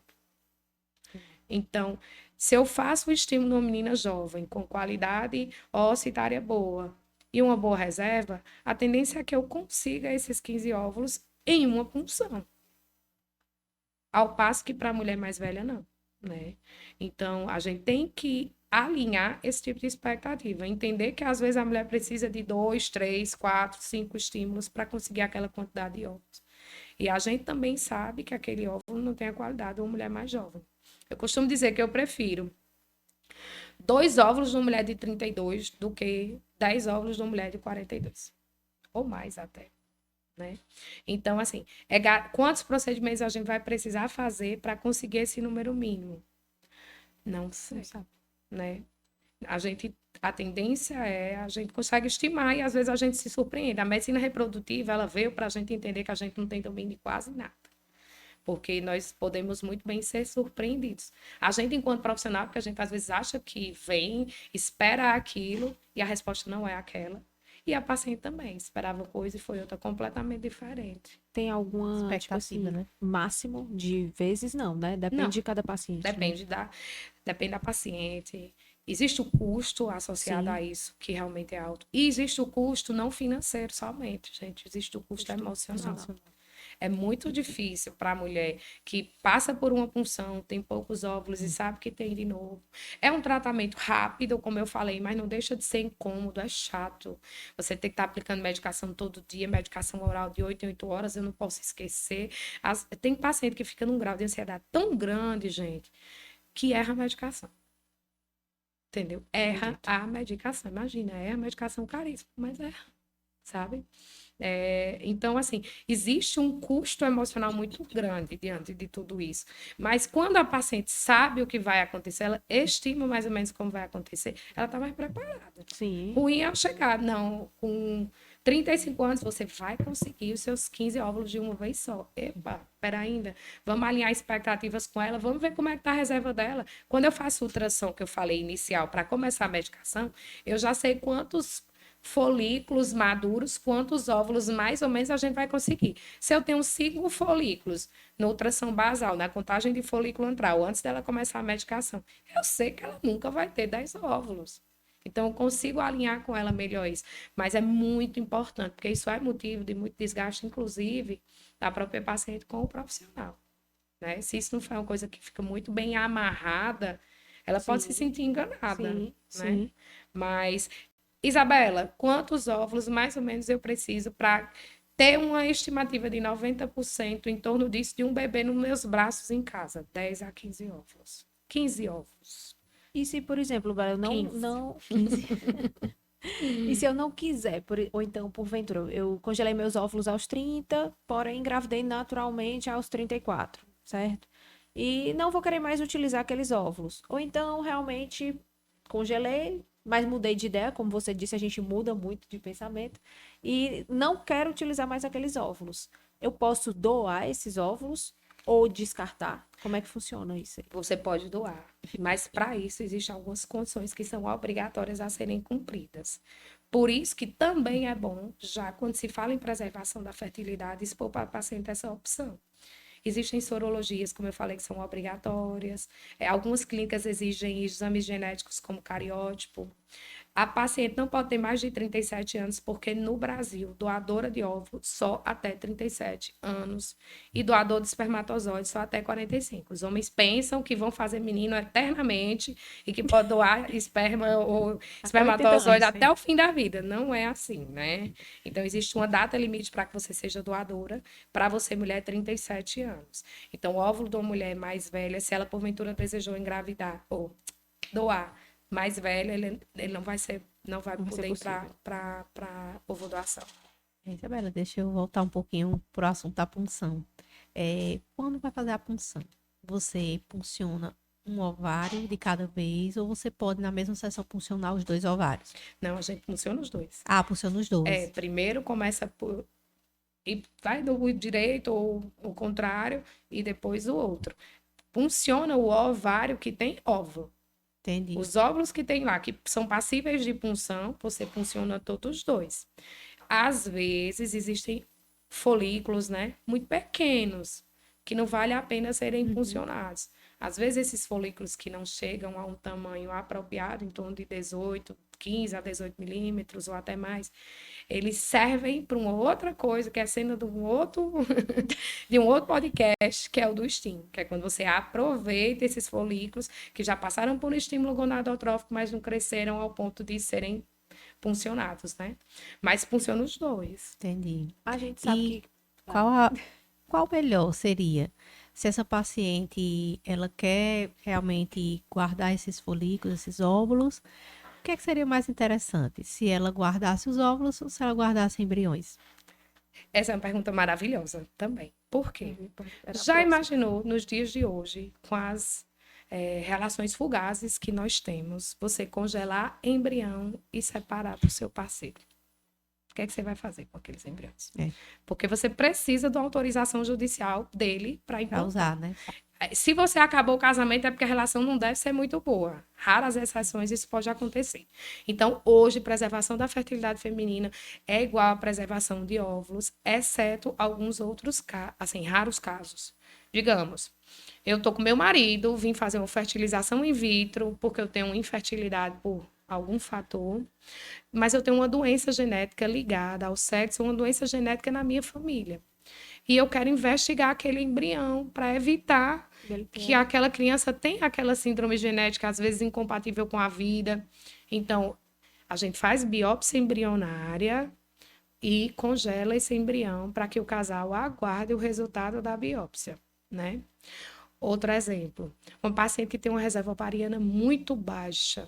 Então, se eu faço o estímulo numa menina jovem com qualidade ossitária boa e uma boa reserva, a tendência é que eu consiga esses 15 óvulos em uma punção. Ao passo que para a mulher mais velha, não, né? Então, a gente tem que alinhar esse tipo de expectativa. Entender que às vezes a mulher precisa de 2, 3, 4, 5 estímulos para conseguir aquela quantidade de óvulos. E a gente também sabe que aquele óvulo não tem a qualidade de uma mulher mais jovem. Eu costumo dizer que eu prefiro 2 óvulos de uma mulher de 32 do que 10 óvulos de uma mulher de 42. Ou mais até. Né? Então, assim, quantos procedimentos a gente vai precisar fazer para conseguir esse número mínimo? Não sei. Né? A tendência a gente consegue estimar e às vezes a gente se surpreende. A medicina reprodutiva, ela veio para a gente entender que a gente não tem domínio de quase nada. Porque nós podemos muito bem ser surpreendidos. A gente, enquanto profissional, porque a gente às vezes acha que vem, espera aquilo e a resposta não é aquela. E a paciente também esperava coisa e foi outra completamente diferente. Tem alguma, tipo assim, Expectativa, né? máximo de vezes? Não, né? Depende Não. de cada paciente. né? Depende da paciente. Existe o custo associado Sim. a isso, que realmente é alto. E existe o custo não financeiro somente, gente. Existe o custo emocional. É muito difícil para a mulher que passa por uma punção, tem poucos óvulos e sabe que tem de novo. É um tratamento rápido, como eu falei, mas não deixa de ser incômodo, é chato. Você tem que estar aplicando medicação todo dia, medicação oral de 8 em 8 horas, eu não posso esquecer. Tem paciente que fica num grau de ansiedade tão grande, gente, que erra a medicação. Entendeu? Erra Acredito. a medicação. Imagina, erra a medicação caríssima, mas erra, sabe? Então, assim, existe um custo emocional muito grande diante de tudo isso. Mas quando a paciente sabe o que vai acontecer, ela estima mais ou menos como vai acontecer, ela está mais preparada. Sim. Ruim é eu chegar, não, com 35 anos você vai conseguir os seus 15 óvulos de uma vez só. Epa, espera ainda. Vamos alinhar expectativas com ela, vamos ver como é que está a reserva dela. Quando eu faço ultrassom, que eu falei inicial, para começar a medicação, eu já sei quantos folículos maduros, quantos óvulos mais ou menos a gente vai conseguir. Se eu tenho 5 folículos no ultrassom basal, na contagem de folículo antral, antes dela começar a medicação, eu sei que ela nunca vai ter 10 óvulos. Então, eu consigo alinhar com ela melhor isso. Mas é muito importante, porque isso é motivo de muito desgaste, inclusive, da própria paciente com o profissional. Né? Se isso não for uma coisa que fica muito bem amarrada, ela pode se sentir enganada. Sim, Né? sim. Mas, Isabela, quantos óvulos mais ou menos eu preciso para ter uma estimativa de 90% em torno disso de um bebê nos meus braços em casa? 10 a 15 óvulos. 15 óvulos. E se, por exemplo, eu não, 15. não, 15. E se eu não quiser, ou então, porventura, eu congelei meus óvulos aos 30, porém engravidei naturalmente aos 34, certo? E não vou querer mais utilizar aqueles óvulos. Ou então, realmente, congelei, mas mudei de ideia, como você disse, a gente muda muito de pensamento, e não quero utilizar mais aqueles óvulos. Eu posso doar esses óvulos ou descartar? Como é que funciona isso aí? Você pode doar, mas para isso existem algumas condições que são obrigatórias a serem cumpridas. Por isso que também é bom, já quando se fala em preservação da fertilidade, expor para o paciente essa opção. Existem sorologias, como eu falei, que são obrigatórias. Algumas clínicas exigem exames genéticos como cariótipo. A paciente não pode ter mais de 37 anos, porque no Brasil, doadora de óvulo só até 37 anos e doador de espermatozoide só até 45. Os homens pensam que vão fazer menino eternamente e que pode doar esperma ou espermatozoide até o fim da vida. Não é assim, né? Então, existe uma data limite para que você seja doadora. Para você, mulher, 37 anos. Então, o óvulo de uma mulher mais velha, se ela porventura desejou engravidar ou doar mais velha, ele não vai poder ir para ovodoação. Isabela, deixa eu voltar um pouquinho pro assunto da punção. Quando vai fazer a punção? Você punciona um ovário de cada vez ou você pode, na mesma sessão, puncionar os 2 ovários? Não, a gente funciona os dois. Ah, punciona os 2. Primeiro começa por e vai do direito ou o contrário e depois o outro. Funciona o ovário que tem óvulo. Entendi. Os óvulos que tem lá, que são passíveis de punção, você funciona todos os dois. Às vezes existem folículos, né, muito pequenos, que não vale a pena serem puncionados. Às vezes esses folículos que não chegam a um tamanho apropriado, em torno de 15 a 18 milímetros ou até mais, eles servem para uma outra coisa, que é cena de um outro podcast, que é o do STEAM, que é quando você aproveita esses folículos que já passaram por um estímulo gonadotrófico, mas não cresceram ao ponto de serem puncionados, né? Mas funciona os dois. Entendi. A gente sabe E que qual melhor seria? Se essa paciente, ela quer realmente guardar esses folículos, esses óvulos, o que é que seria mais interessante? Se ela guardasse os óvulos ou se ela guardasse embriões? Essa é uma pergunta maravilhosa também. Por quê? era Já próxima. imaginou, nos dias de hoje, com as relações fugazes que nós temos, você congelar embrião e separar do seu parceiro? O que é que você vai fazer com aqueles embriões? Porque você precisa de uma autorização judicial dele para Para implantar. usar, né? Se você acabou o casamento, é porque a relação não deve ser muito boa. Raras exceções, isso pode acontecer. Então, hoje, preservação da fertilidade feminina é igual à preservação de óvulos, exceto alguns outros, assim, raros casos. Digamos, eu tô com meu marido, vim fazer uma fertilização in vitro, porque eu tenho infertilidade por algum fator, mas eu tenho uma doença genética ligada ao sexo, uma doença genética na minha família. E eu quero investigar aquele embrião para evitar que aquela criança tenha aquela síndrome genética, às vezes incompatível com a vida. Então, a gente faz biópsia embrionária e congela esse embrião para que o casal aguarde o resultado da biópsia, né? Outro exemplo, uma paciente que tem uma reserva ovariana muito baixa,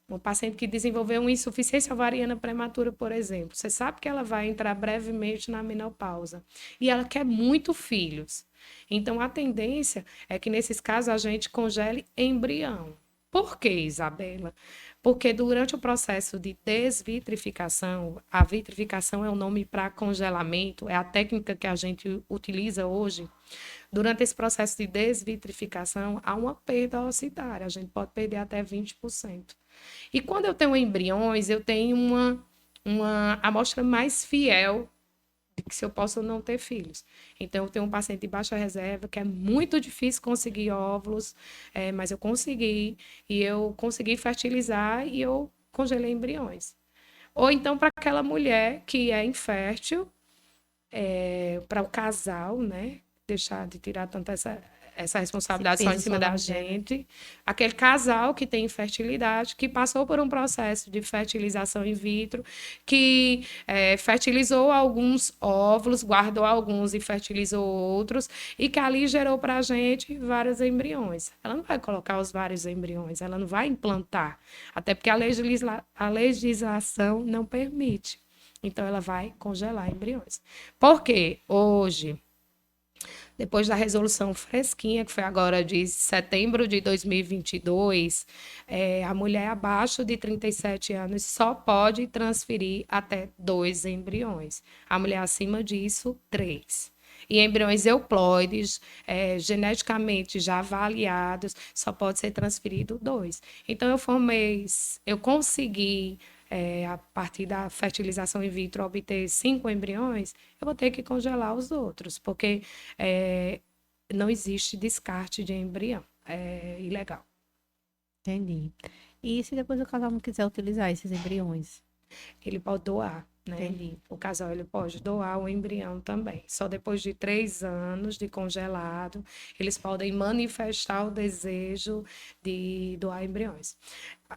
uma paciente que desenvolveu uma insuficiência ovariana prematura, por exemplo. Você sabe que ela vai entrar brevemente na menopausa e ela quer muito filhos. Então, a tendência é que, nesses casos, a gente congele embrião. Por quê, Isabela? Porque durante o processo de desvitrificação, a vitrificação é o nome para congelamento, é a técnica que a gente utiliza hoje. Durante esse processo de desvitrificação, há uma perda ocitária, a gente pode perder até 20%. E quando eu tenho embriões, eu tenho uma amostra mais fiel de que se eu posso ou não ter filhos. Então, eu tenho um paciente de baixa reserva, que é muito difícil conseguir óvulos, mas eu consegui, e eu consegui fertilizar e eu congelei embriões. Ou então, para aquela mulher que é infértil, para o casal, né? Deixar de tirar tanta essa responsabilidade só em cima da gente. Aquele casal que tem infertilidade, que passou por um processo de fertilização in vitro, que fertilizou alguns óvulos, guardou alguns e fertilizou outros, e que ali gerou para a gente vários embriões. Ela não vai colocar os vários embriões, ela não vai implantar, até porque a legislação não permite. Então, ela vai congelar embriões. Por quê? Hoje, depois da resolução fresquinha, que foi agora de setembro de 2022, a mulher abaixo de 37 anos só pode transferir até 2 embriões. A mulher acima disso, 3. E embriões euploides, geneticamente já avaliados, só pode ser transferido 2. Então, eu consegui, a partir da fertilização in vitro, obter 5 embriões, eu vou ter que congelar os outros, porque não existe descarte de embrião. É ilegal. Entendi. E se depois o casal não quiser utilizar esses embriões? Ele pode doar, né? Entendi. O casal ele pode doar o embrião também. Só depois de 3 anos de congelado, eles podem manifestar o desejo de doar embriões.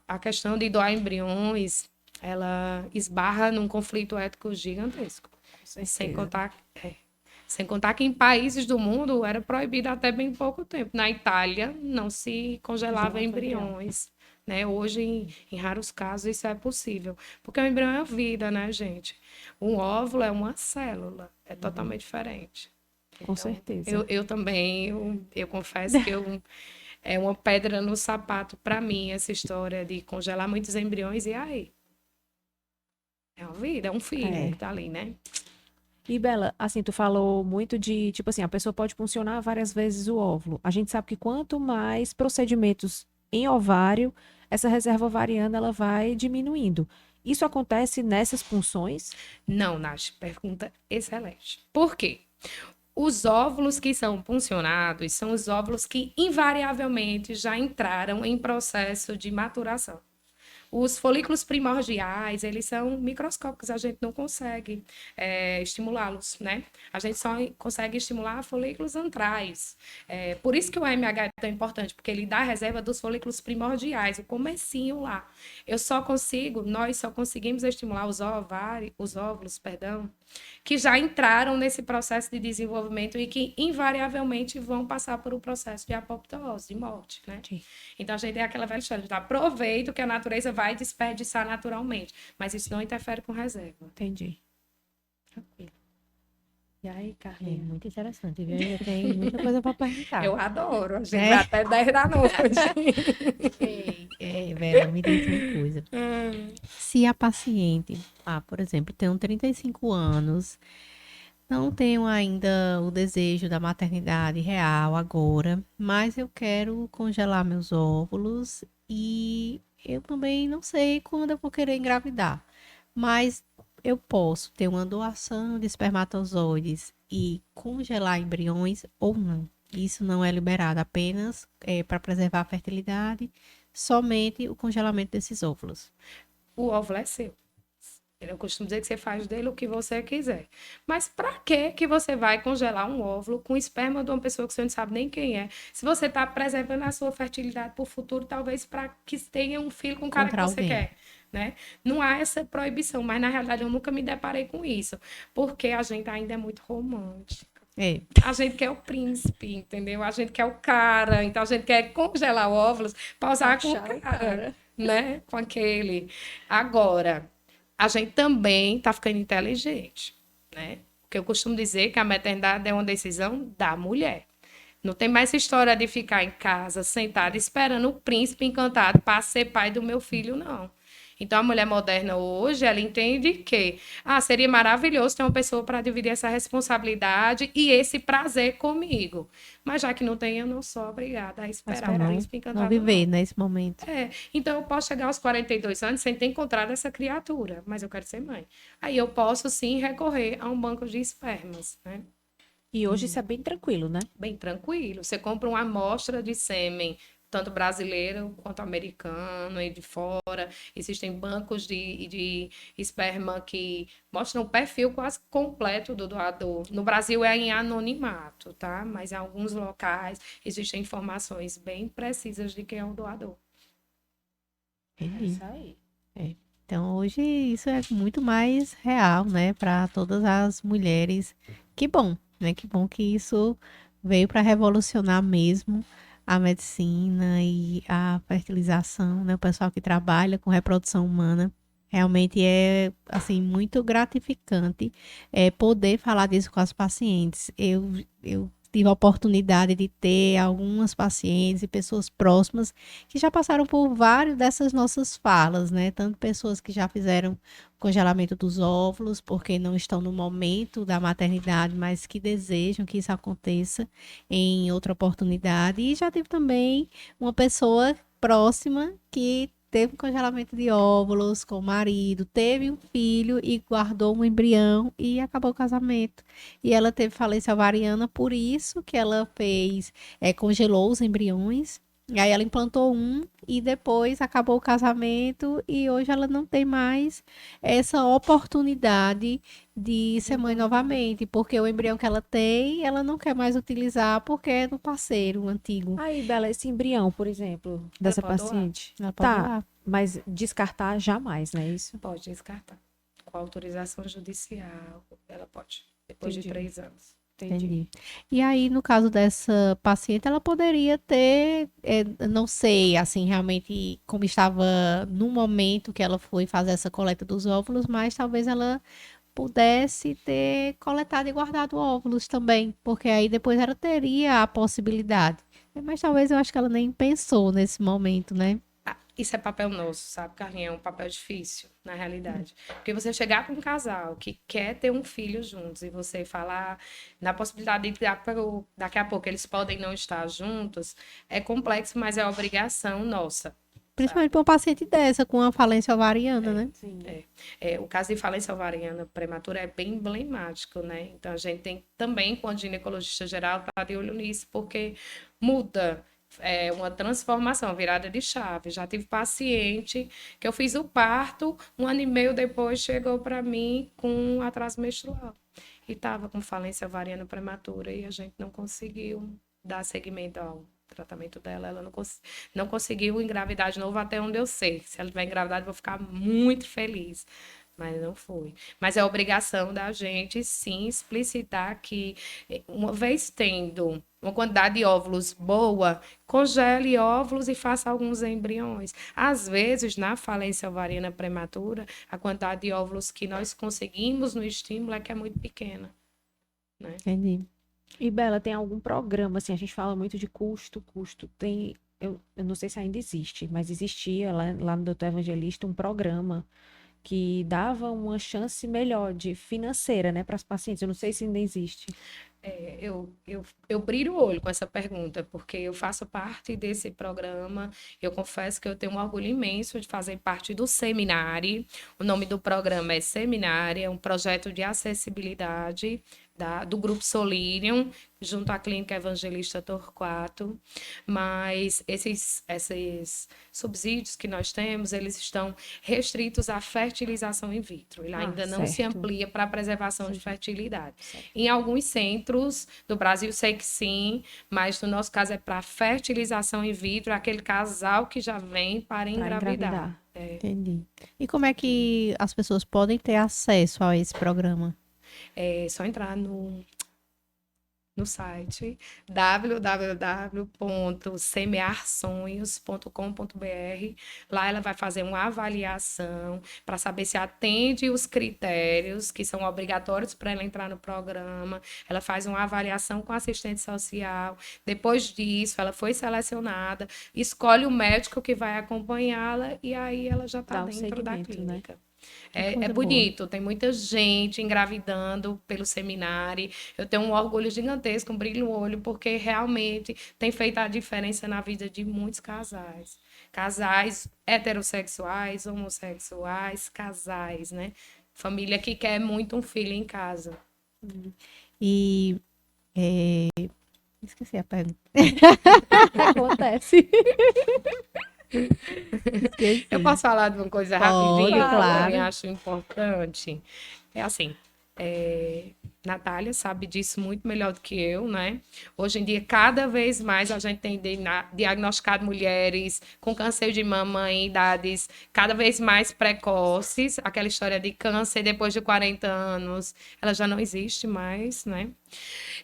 A questão de doar embriões, ela esbarra num conflito ético gigantesco. Sem contar que em países do mundo era proibido até bem pouco tempo. Na Itália, não se congelava embriões. Né? Hoje, em raros casos, isso é possível. Porque o embrião é a vida, né, gente? Um óvulo é uma célula. É totalmente diferente. Com certeza. Eu também, eu confesso que é uma pedra no sapato para mim, essa história de congelar muitos embriões. E aí? É uma vida, é um filho que tá ali, né? E, Bela, assim, tu falou muito de, tipo assim, a pessoa pode funcionar várias vezes o óvulo. A gente sabe que quanto mais procedimentos em ovário, essa reserva ovariana, ela vai diminuindo. Isso acontece nessas punções? Não, Nath, pergunta excelente. Por quê? Os óvulos que são puncionados são os óvulos que invariavelmente já entraram em processo de maturação. Os folículos primordiais, eles são microscópicos, a gente não consegue estimulá-los, né? A gente só consegue estimular folículos antrais. Por isso que o AMH é tão importante, porque ele dá a reserva dos folículos primordiais, o comecinho lá. Nós só conseguimos estimular os óvulos, que já entraram nesse processo de desenvolvimento e que invariavelmente vão passar por um processo de apoptose, de morte, né? Sim. Então, a gente tem aquela velha história de aproveita que a natureza vai desperdiçar naturalmente, mas isso não interfere com reserva. Entendi. Tranquilo. E aí, Carlinhos? Muito interessante, viu? Ainda tem muita coisa para perguntar. Eu adoro, a gente vai até 10 da noite. Vera, me diz uma coisa. Se a paciente, por exemplo, tem 35 anos, Não tenho ainda o desejo da maternidade real agora, mas eu quero congelar meus óvulos e eu também não sei quando eu vou querer engravidar. Mas eu posso ter uma doação de espermatozoides e congelar embriões ou não. Isso não é liberado, apenas para preservar a fertilidade, somente o congelamento desses óvulos. O óvulo é seu. Eu costumo dizer que você faz dele o que você quiser. Mas para que você vai congelar um óvulo com esperma de uma pessoa que você não sabe nem quem é? Se você está preservando a sua fertilidade para o futuro, talvez para que tenha um filho com o cara que Contra você alguém. quer, né? Não há essa proibição, mas na realidade eu nunca me deparei com isso, porque a gente ainda é muito romântico. É, A gente quer o príncipe, entendeu? A gente quer o cara, então a gente quer congelar óvulos para usar com Achar o o cara, cara. né? Com aquele. Agora, a gente também está ficando inteligente, né? Porque eu costumo dizer que a maternidade é uma decisão da mulher. Não tem mais essa história de ficar em casa, sentada, esperando o príncipe encantado para ser pai do meu filho, não. Então, a mulher moderna hoje, ela entende que seria maravilhoso ter uma pessoa para dividir essa responsabilidade e esse prazer comigo. Mas já que não tem, eu não sou obrigada a mas esperar para o não, príncipe não encantado, viver não. nesse momento. Então eu posso chegar aos 42 anos sem ter encontrado essa criatura, mas eu quero ser mãe. Aí eu posso sim recorrer a um banco de espermas, né? E hoje isso é bem tranquilo, né? Bem tranquilo. Você compra uma amostra de sêmen, tanto brasileiro quanto americano e de fora. Existem bancos de esperma que mostram o perfil quase completo do doador. No Brasil é em anonimato, tá? Mas em alguns locais existem informações bem precisas de quem é o doador. É Entendi. isso aí. É. Então, hoje isso é muito mais real, né, para todas as mulheres. Que bom, né? Que bom que isso veio para revolucionar mesmo a medicina e a fertilização, né? O pessoal que trabalha com reprodução humana. Realmente é, assim, muito gratificante poder falar disso com as pacientes. Eu tive a oportunidade de ter algumas pacientes e pessoas próximas que já passaram por várias dessas nossas falas, né? Tanto pessoas que já fizeram congelamento dos óvulos, porque não estão no momento da maternidade, mas que desejam que isso aconteça em outra oportunidade. E já tive também uma pessoa próxima que teve congelamento de óvulos com o marido, teve um filho e guardou um embrião e acabou o casamento. E ela teve falência ovariana, por isso que ela fez, congelou os embriões. E aí ela implantou um e depois acabou o casamento e hoje ela não tem mais essa oportunidade de ser mãe novamente, porque o embrião que ela tem, ela não quer mais utilizar porque é do parceiro antigo. Aí, Bela, esse embrião, por exemplo, dessa pode doar. paciente. Ela pode Tá, doar. mas descartar jamais, não é isso? Pode descartar. Com autorização judicial, ela pode, depois de Entendi. 3 anos. Entendi. E aí, no caso dessa paciente, ela poderia ter, não sei, assim, realmente como estava no momento que ela foi fazer essa coleta dos óvulos, mas talvez ela pudesse ter coletado e guardado óvulos também, porque aí depois ela teria a possibilidade. Mas talvez eu acho que ela nem pensou nesse momento, né? Isso é papel nosso, sabe, Carlinha? É um papel difícil, na realidade. Porque você chegar com um casal que quer ter um filho juntos e você falar na possibilidade de daqui a pouco eles podem não estar juntos, é complexo, mas é obrigação nossa. Principalmente para uma paciente dessa, com uma falência ovariana, né? Sim. O caso de falência ovariana prematura é bem emblemático, né? Então a gente tem também, enquanto ginecologista geral, tá de olho nisso, porque muda. É uma transformação, virada de chave. Já tive paciente que eu fiz o parto, 1 ano e meio depois chegou para mim com atraso menstrual. E estava com falência ovariana prematura e a gente não conseguiu dar seguimento ao tratamento dela. Ela não conseguiu engravidar de novo até onde eu sei. Se ela tiver engravidado, eu vou ficar muito feliz. Mas não foi. Mas é obrigação da gente, sim, explicitar que, uma vez tendo uma quantidade de óvulos boa, congele óvulos e faça alguns embriões. Às vezes, na falência ovariana prematura, a quantidade de óvulos que nós conseguimos no estímulo é que é muito pequena, né? Entendi. E, Bela, tem algum programa, assim, a gente fala muito de custo, tem, eu não sei se ainda existe, mas existia lá no Doutor Evangelista um programa que dava uma chance melhor de financeira, né, para as pacientes. Eu não sei se ainda existe. Eu brilho o olho com essa pergunta, porque eu faço parte desse programa. Eu confesso que eu tenho um orgulho imenso de fazer parte do Seminário. O nome do programa é Seminário, é um projeto de acessibilidade do Grupo Solírium, junto à Clínica Evangelista Torquato. Mas esses subsídios que nós temos, eles estão restritos à fertilização in vitro. Ele ainda não se certo. amplia para a preservação de fertilidade. Certo. Em alguns centros do Brasil, sei que sim, mas no nosso caso é para fertilização in vitro, aquele casal que já vem para engravidar. Entendi. E como é que as pessoas podem ter acesso a esse programa? É só entrar no site www.semearsonhos.com.br. Lá ela vai fazer uma avaliação para saber se atende os critérios que são obrigatórios para ela entrar no programa. Ela faz uma avaliação com assistente social. Depois disso, ela foi selecionada, escolhe o médico que vai acompanhá-la e aí ela já está dentro da clínica. Né? É bonito, tem muita gente engravidando pelo seminário. Eu tenho um orgulho gigantesco, um brilho no olho, porque realmente tem feito a diferença na vida de muitos casais. Casais heterossexuais, homossexuais, casais, né? Família que quer muito um filho em casa. E esqueci a pergunta. Acontece. Eu posso falar de uma coisa rapidinho? Que eu também acho importante. É assim, Natália sabe disso muito melhor do que eu, né? Hoje em dia, cada vez mais a gente tem diagnosticado mulheres com câncer de mama em idades cada vez mais precoces. Aquela história de câncer depois de 40 anos, ela já não existe mais, né?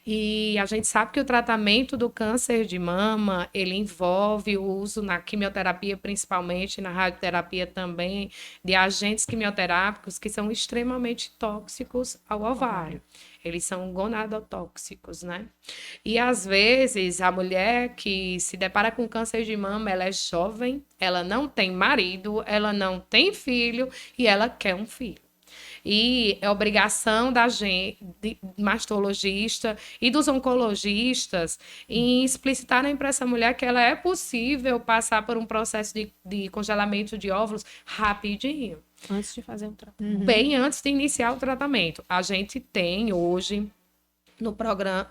E a gente sabe que o tratamento do câncer de mama, ele envolve o uso na quimioterapia, principalmente, na radioterapia também, de agentes quimioterápicos que são extremamente tóxicos ao ovário. Eles são gonadotóxicos, né? E, às vezes, a mulher que se depara com câncer de mama, ela é jovem, ela não tem marido, ela não tem filho e ela quer um filho. E é obrigação da gente, mastologista e dos oncologistas, em explicitarem para essa mulher que ela é possível passar por um processo de congelamento de óvulos rapidinho. Antes de fazer um tratamento. Bem antes de iniciar o tratamento. A gente tem hoje no programa,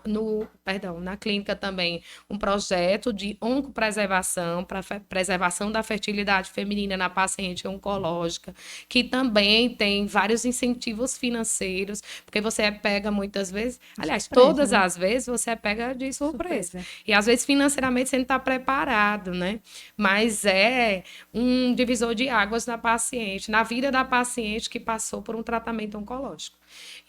na clínica também, um projeto de oncopreservação para preservação da fertilidade feminina na paciente oncológica, que também tem vários incentivos financeiros, porque você pega muitas vezes, aliás, surpresa, todas as vezes você pega de surpresa. E às vezes financeiramente você não está preparado, né? Mas é um divisor de águas na paciente, na vida da paciente que passou por um tratamento oncológico.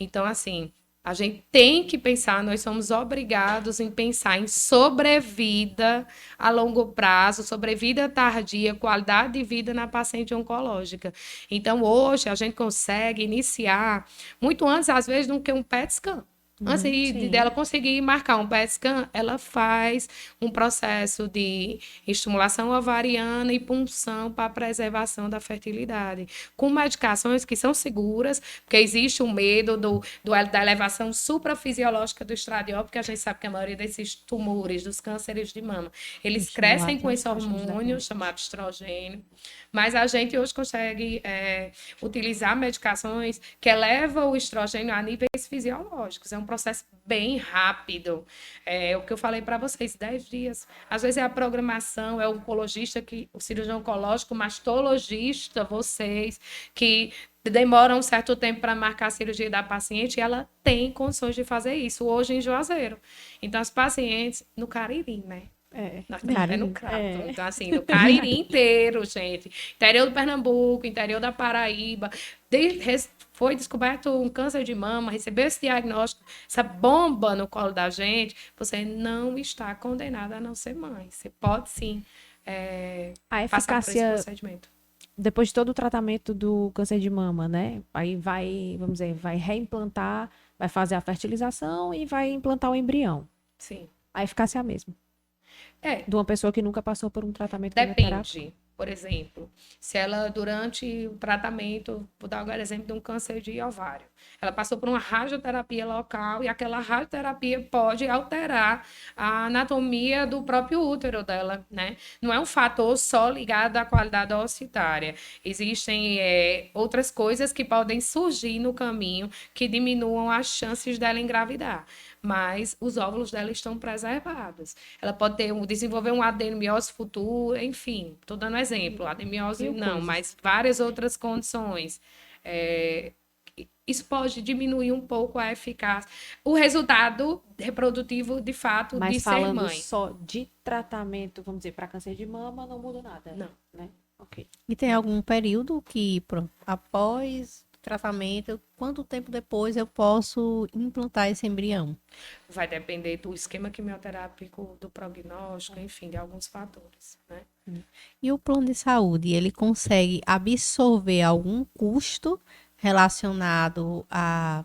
Então, assim, a gente tem que pensar, nós somos obrigados em pensar em sobrevida a longo prazo, sobrevida tardia, qualidade de vida na paciente oncológica. Então, hoje, a gente consegue iniciar muito antes, às vezes, do que um PET scan. Antes dela conseguir marcar um PET scan, ela faz um processo de estimulação ovariana e punção para a preservação da fertilidade, com medicações que são seguras, porque existe o medo da elevação suprafisiológica do estradiol, porque a gente sabe que a maioria desses tumores, dos cânceres de mama, eles crescem com esse hormônio chamado estrogênio, mas a gente hoje consegue utilizar medicações que elevam o estrogênio a níveis fisiológicos. É um processo bem rápido. É o que eu falei para vocês, 10 dias. Às vezes é a programação, é o oncologista, o cirurgião oncológico, o mastologista, vocês, que demoram um certo tempo para marcar a cirurgia da paciente, e ela tem condições de fazer isso hoje em Juazeiro. Então, as pacientes, no Cariri, né? No Crato. Então, assim, no Cariri inteiro, gente. Interior do Pernambuco, interior da Paraíba. Foi descoberto um câncer de mama, recebeu esse diagnóstico, essa bomba no colo da gente, você não está condenada a não ser mãe. Você pode, sim, passar por esse procedimento. Depois de todo o tratamento do câncer de mama, né? Aí vamos dizer, vai reimplantar, vai fazer a fertilização e vai implantar o embrião. Sim. A eficácia é a mesma. De uma pessoa que nunca passou por um tratamento quimioterápico. Por exemplo, se ela, durante o tratamento, vou dar agora exemplo de um câncer de ovário, ela passou por uma radioterapia local e aquela radioterapia pode alterar a anatomia do próprio útero dela, né? Não é um fator só ligado à qualidade ocitária. Existem outras coisas que podem surgir no caminho que diminuam as chances dela engravidar, mas os óvulos dela estão preservados. Ela pode desenvolver uma adenomiose futura, enfim, estou dando exemplo, adenomiose não, mas várias outras condições. Isso pode diminuir um pouco a eficácia, o resultado reprodutivo, de fato, Mas de ser falando mãe. só de tratamento, vamos dizer, para câncer de mama, não muda nada. Não. Né? Ok. E tem algum período que, após o tratamento, quanto tempo depois eu posso implantar esse embrião? Vai depender do esquema quimioterápico, do prognóstico, enfim, de alguns fatores, né? E o plano de saúde, ele consegue absorver algum custo relacionado a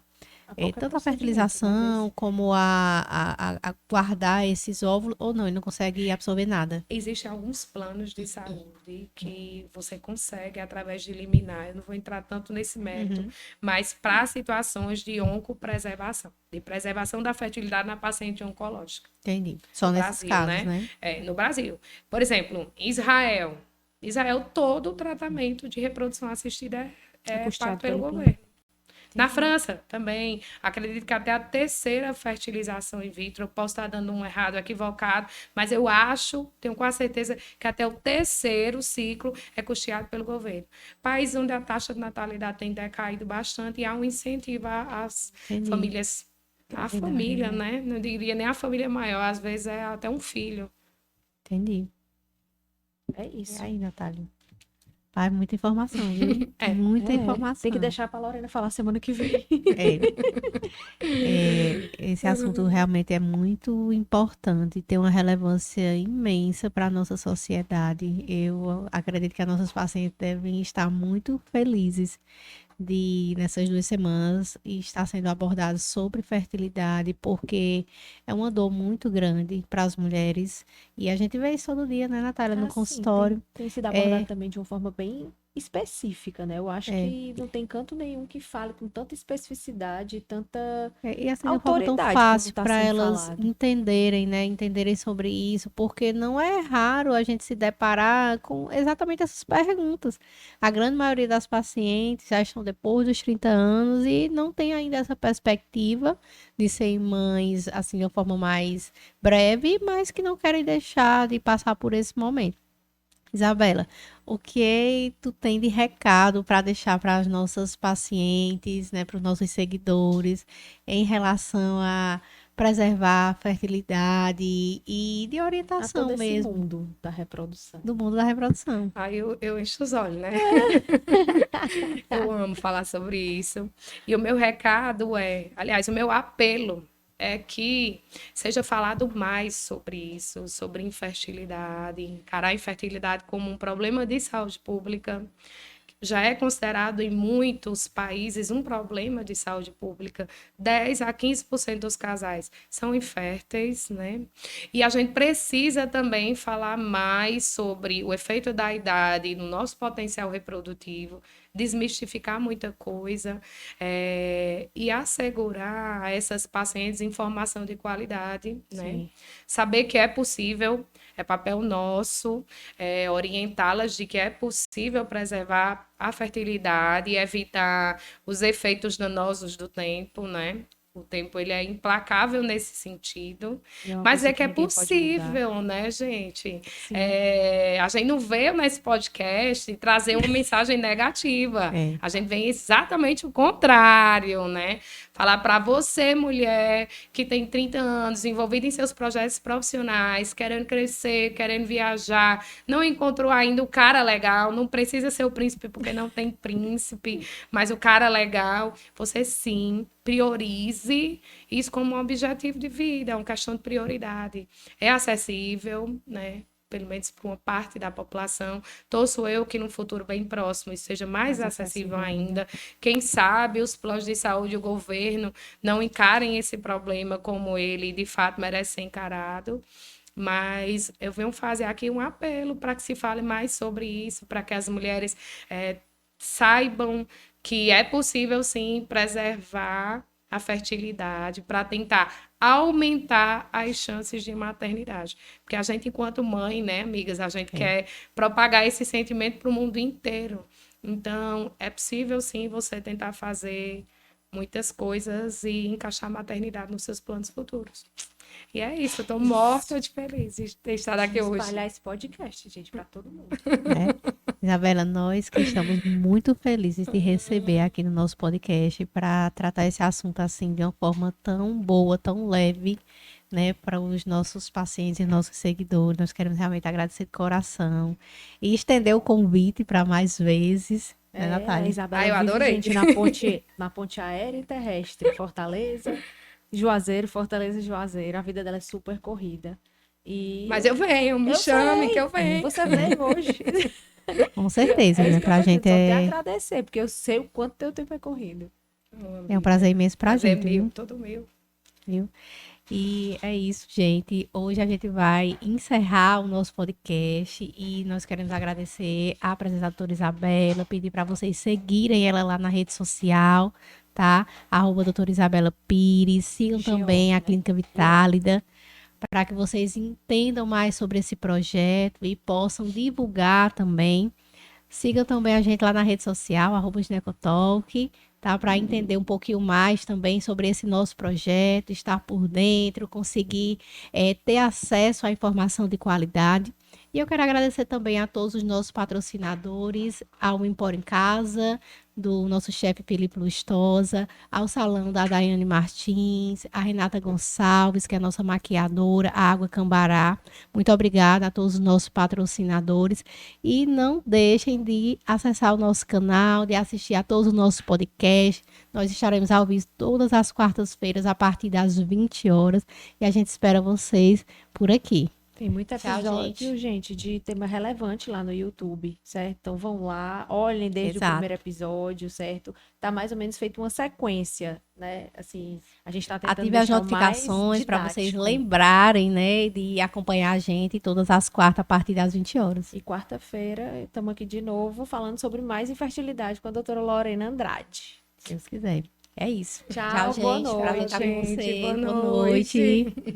tanto a fertilização como a guardar esses óvulos, ou não, ele não consegue absorver nada? Existem alguns planos de saúde que você consegue através de liminar. Eu não vou entrar tanto nesse mérito, mas para situações de oncopreservação, de preservação da fertilidade na paciente oncológica. Entendi. Só No nesses Brasil, casos, né? No Brasil. Por exemplo, Israel, todo o tratamento de reprodução assistida é custeado pago pelo pelo governo. Na França, também, acredito que até a terceira fertilização in vitro, eu posso estar dando um errado, equivocado, mas eu acho, tenho quase certeza, que até o terceiro ciclo é custeado pelo governo. País onde a taxa de natalidade tem decaído bastante e há um incentivo às famílias, à família, né? Não diria nem a família maior, às vezes é até um filho. Entendi. É isso. E aí, Natália? Ah, muita informação, viu? Muita informação. Tem que deixar para a Lorena falar semana que vem. Esse assunto realmente é muito importante, tem uma relevância imensa para a nossa sociedade. Eu acredito que as nossas pacientes devem estar muito felizes de, nessas 2 semanas, estar sendo abordado sobre fertilidade, porque é uma dor muito grande para as mulheres. E a gente vê isso todo dia, né, Natália, no consultório. Tem sido abordado também de uma forma bem específica, né? Eu acho que não tem canto nenhum que fale com tanta especificidade, tanta e assim, de uma forma tão autoridade fácil como tá para sendo elas falado. entenderem, né? Entenderem sobre isso, porque não é raro a gente se deparar com exatamente essas perguntas. A grande maioria das pacientes já estão depois dos 30 anos e não tem ainda essa perspectiva de serem mães, assim, de uma forma mais breve, mas que não querem deixar de passar por esse momento. Isabela, o que tu tem de recado para deixar para as nossas pacientes, né, para os nossos seguidores, em relação a preservar a fertilidade e de A orientação todo esse mesmo mundo da reprodução. do mundo da reprodução? Aí eu encho os olhos, né? Eu amo falar sobre isso. E o meu recado aliás, o meu apelo é que seja falado mais sobre isso, sobre infertilidade, encarar a infertilidade como um problema de saúde pública. Já é considerado em muitos países um problema de saúde pública. 10 a 15% dos casais são inférteis, né? E a gente precisa também falar mais sobre o efeito da idade no nosso potencial reprodutivo, desmistificar muita coisa e assegurar a essas pacientes informação de qualidade, né? Saber que é possível, é papel nosso orientá-las de que é possível preservar a fertilidade e evitar os efeitos danosos do tempo, né? O tempo ele é implacável nesse sentido, mas é que é possível, né, gente? A gente não veio nesse podcast trazer uma mensagem negativa. A gente vem exatamente o contrário, né? Falar para você, mulher, que tem 30 anos, envolvida em seus projetos profissionais, querendo crescer, querendo viajar, não encontrou ainda o cara legal, não precisa ser o príncipe porque não tem príncipe, mas o cara legal, você sim, priorize isso como um objetivo de vida, é uma questão de prioridade. É acessível, né? Pelo menos para uma parte da população. Torço eu que no futuro bem próximo isso seja mais acessível ainda. Quem sabe os planos de saúde e o governo não encarem esse problema como ele de fato merece ser encarado. Mas eu venho fazer aqui um apelo para que se fale mais sobre isso, para que as mulheres saibam que é possível, sim, preservar a fertilidade para tentar aumentar as chances de maternidade. Porque a gente, enquanto mãe, né, amigas, a gente quer propagar esse sentimento para o mundo inteiro. Então, é possível, sim, você tentar fazer muitas coisas e encaixar a maternidade nos seus planos futuros. E é isso, eu tô morta de feliz de ter estado aqui hoje. Espalhar esse podcast, gente, para todo mundo. Né? Isabela, nós que estamos muito felizes de receber aqui no nosso podcast para tratar esse assunto assim de uma forma tão boa, tão leve, né, para os nossos pacientes e nossos seguidores. Nós queremos realmente agradecer de coração e estender o convite para mais vezes, né, A Natália? Isabela Eu vive, adorei. gente, na ponte aérea e terrestre, Fortaleza, Juazeiro, Fortaleza e Juazeiro. A vida dela é super corrida. E Mas eu venho, me Eu chame sei. que eu venho. Você veio hoje. Com certeza, É isso né? que eu Pra tô dizendo, gente só te é, agradecer, porque eu sei o quanto teu tempo é corrido. é um prazer imenso pra Prazer gente, meu, viu? todo meu. Viu? E é isso, gente. Hoje a gente vai encerrar o nosso podcast e nós queremos agradecer a apresentadora Isabela, pedir para vocês seguirem ela lá na rede social, tá? @doutora Isabela Pires. Sigam Geoma, também a né? Clínica Vitálida, para que vocês entendam mais sobre esse projeto e possam divulgar também. Siga também a gente lá na rede social, @ginecotalk, tá? Para entender um pouquinho mais também sobre esse nosso projeto, estar por dentro, conseguir ter acesso à informação de qualidade. E eu quero agradecer também a todos os nossos patrocinadores, ao Empório em Casa, do nosso chefe Felipe Lustosa, ao salão da Daiane Martins, a Renata Gonçalves, que é a nossa maquiadora, a Água Cambará. Muito obrigada a todos os nossos patrocinadores. E não deixem de acessar o nosso canal, de assistir a todos os nossos podcasts. Nós estaremos ao vivo todas as quartas-feiras, a partir das 20 horas. E a gente espera vocês por aqui. Tem muito Tchau, episódio, gente, de tema relevante lá no YouTube, certo? Então vão lá, olhem desde o Exato. primeiro episódio, certo? Tá mais ou menos feito uma sequência, né? Assim, a gente tá tentando Ative as deixar o mais notificações para vocês didático. lembrarem, né, de acompanhar a gente todas as quartas a partir das 20 horas. E quarta-feira estamos aqui de novo falando sobre mais infertilidade com a doutora Lorena Andrade. Se Deus quiser. É isso. Tchau, boa gente. Prazer estar com noite, você. boa Boa noite. noite.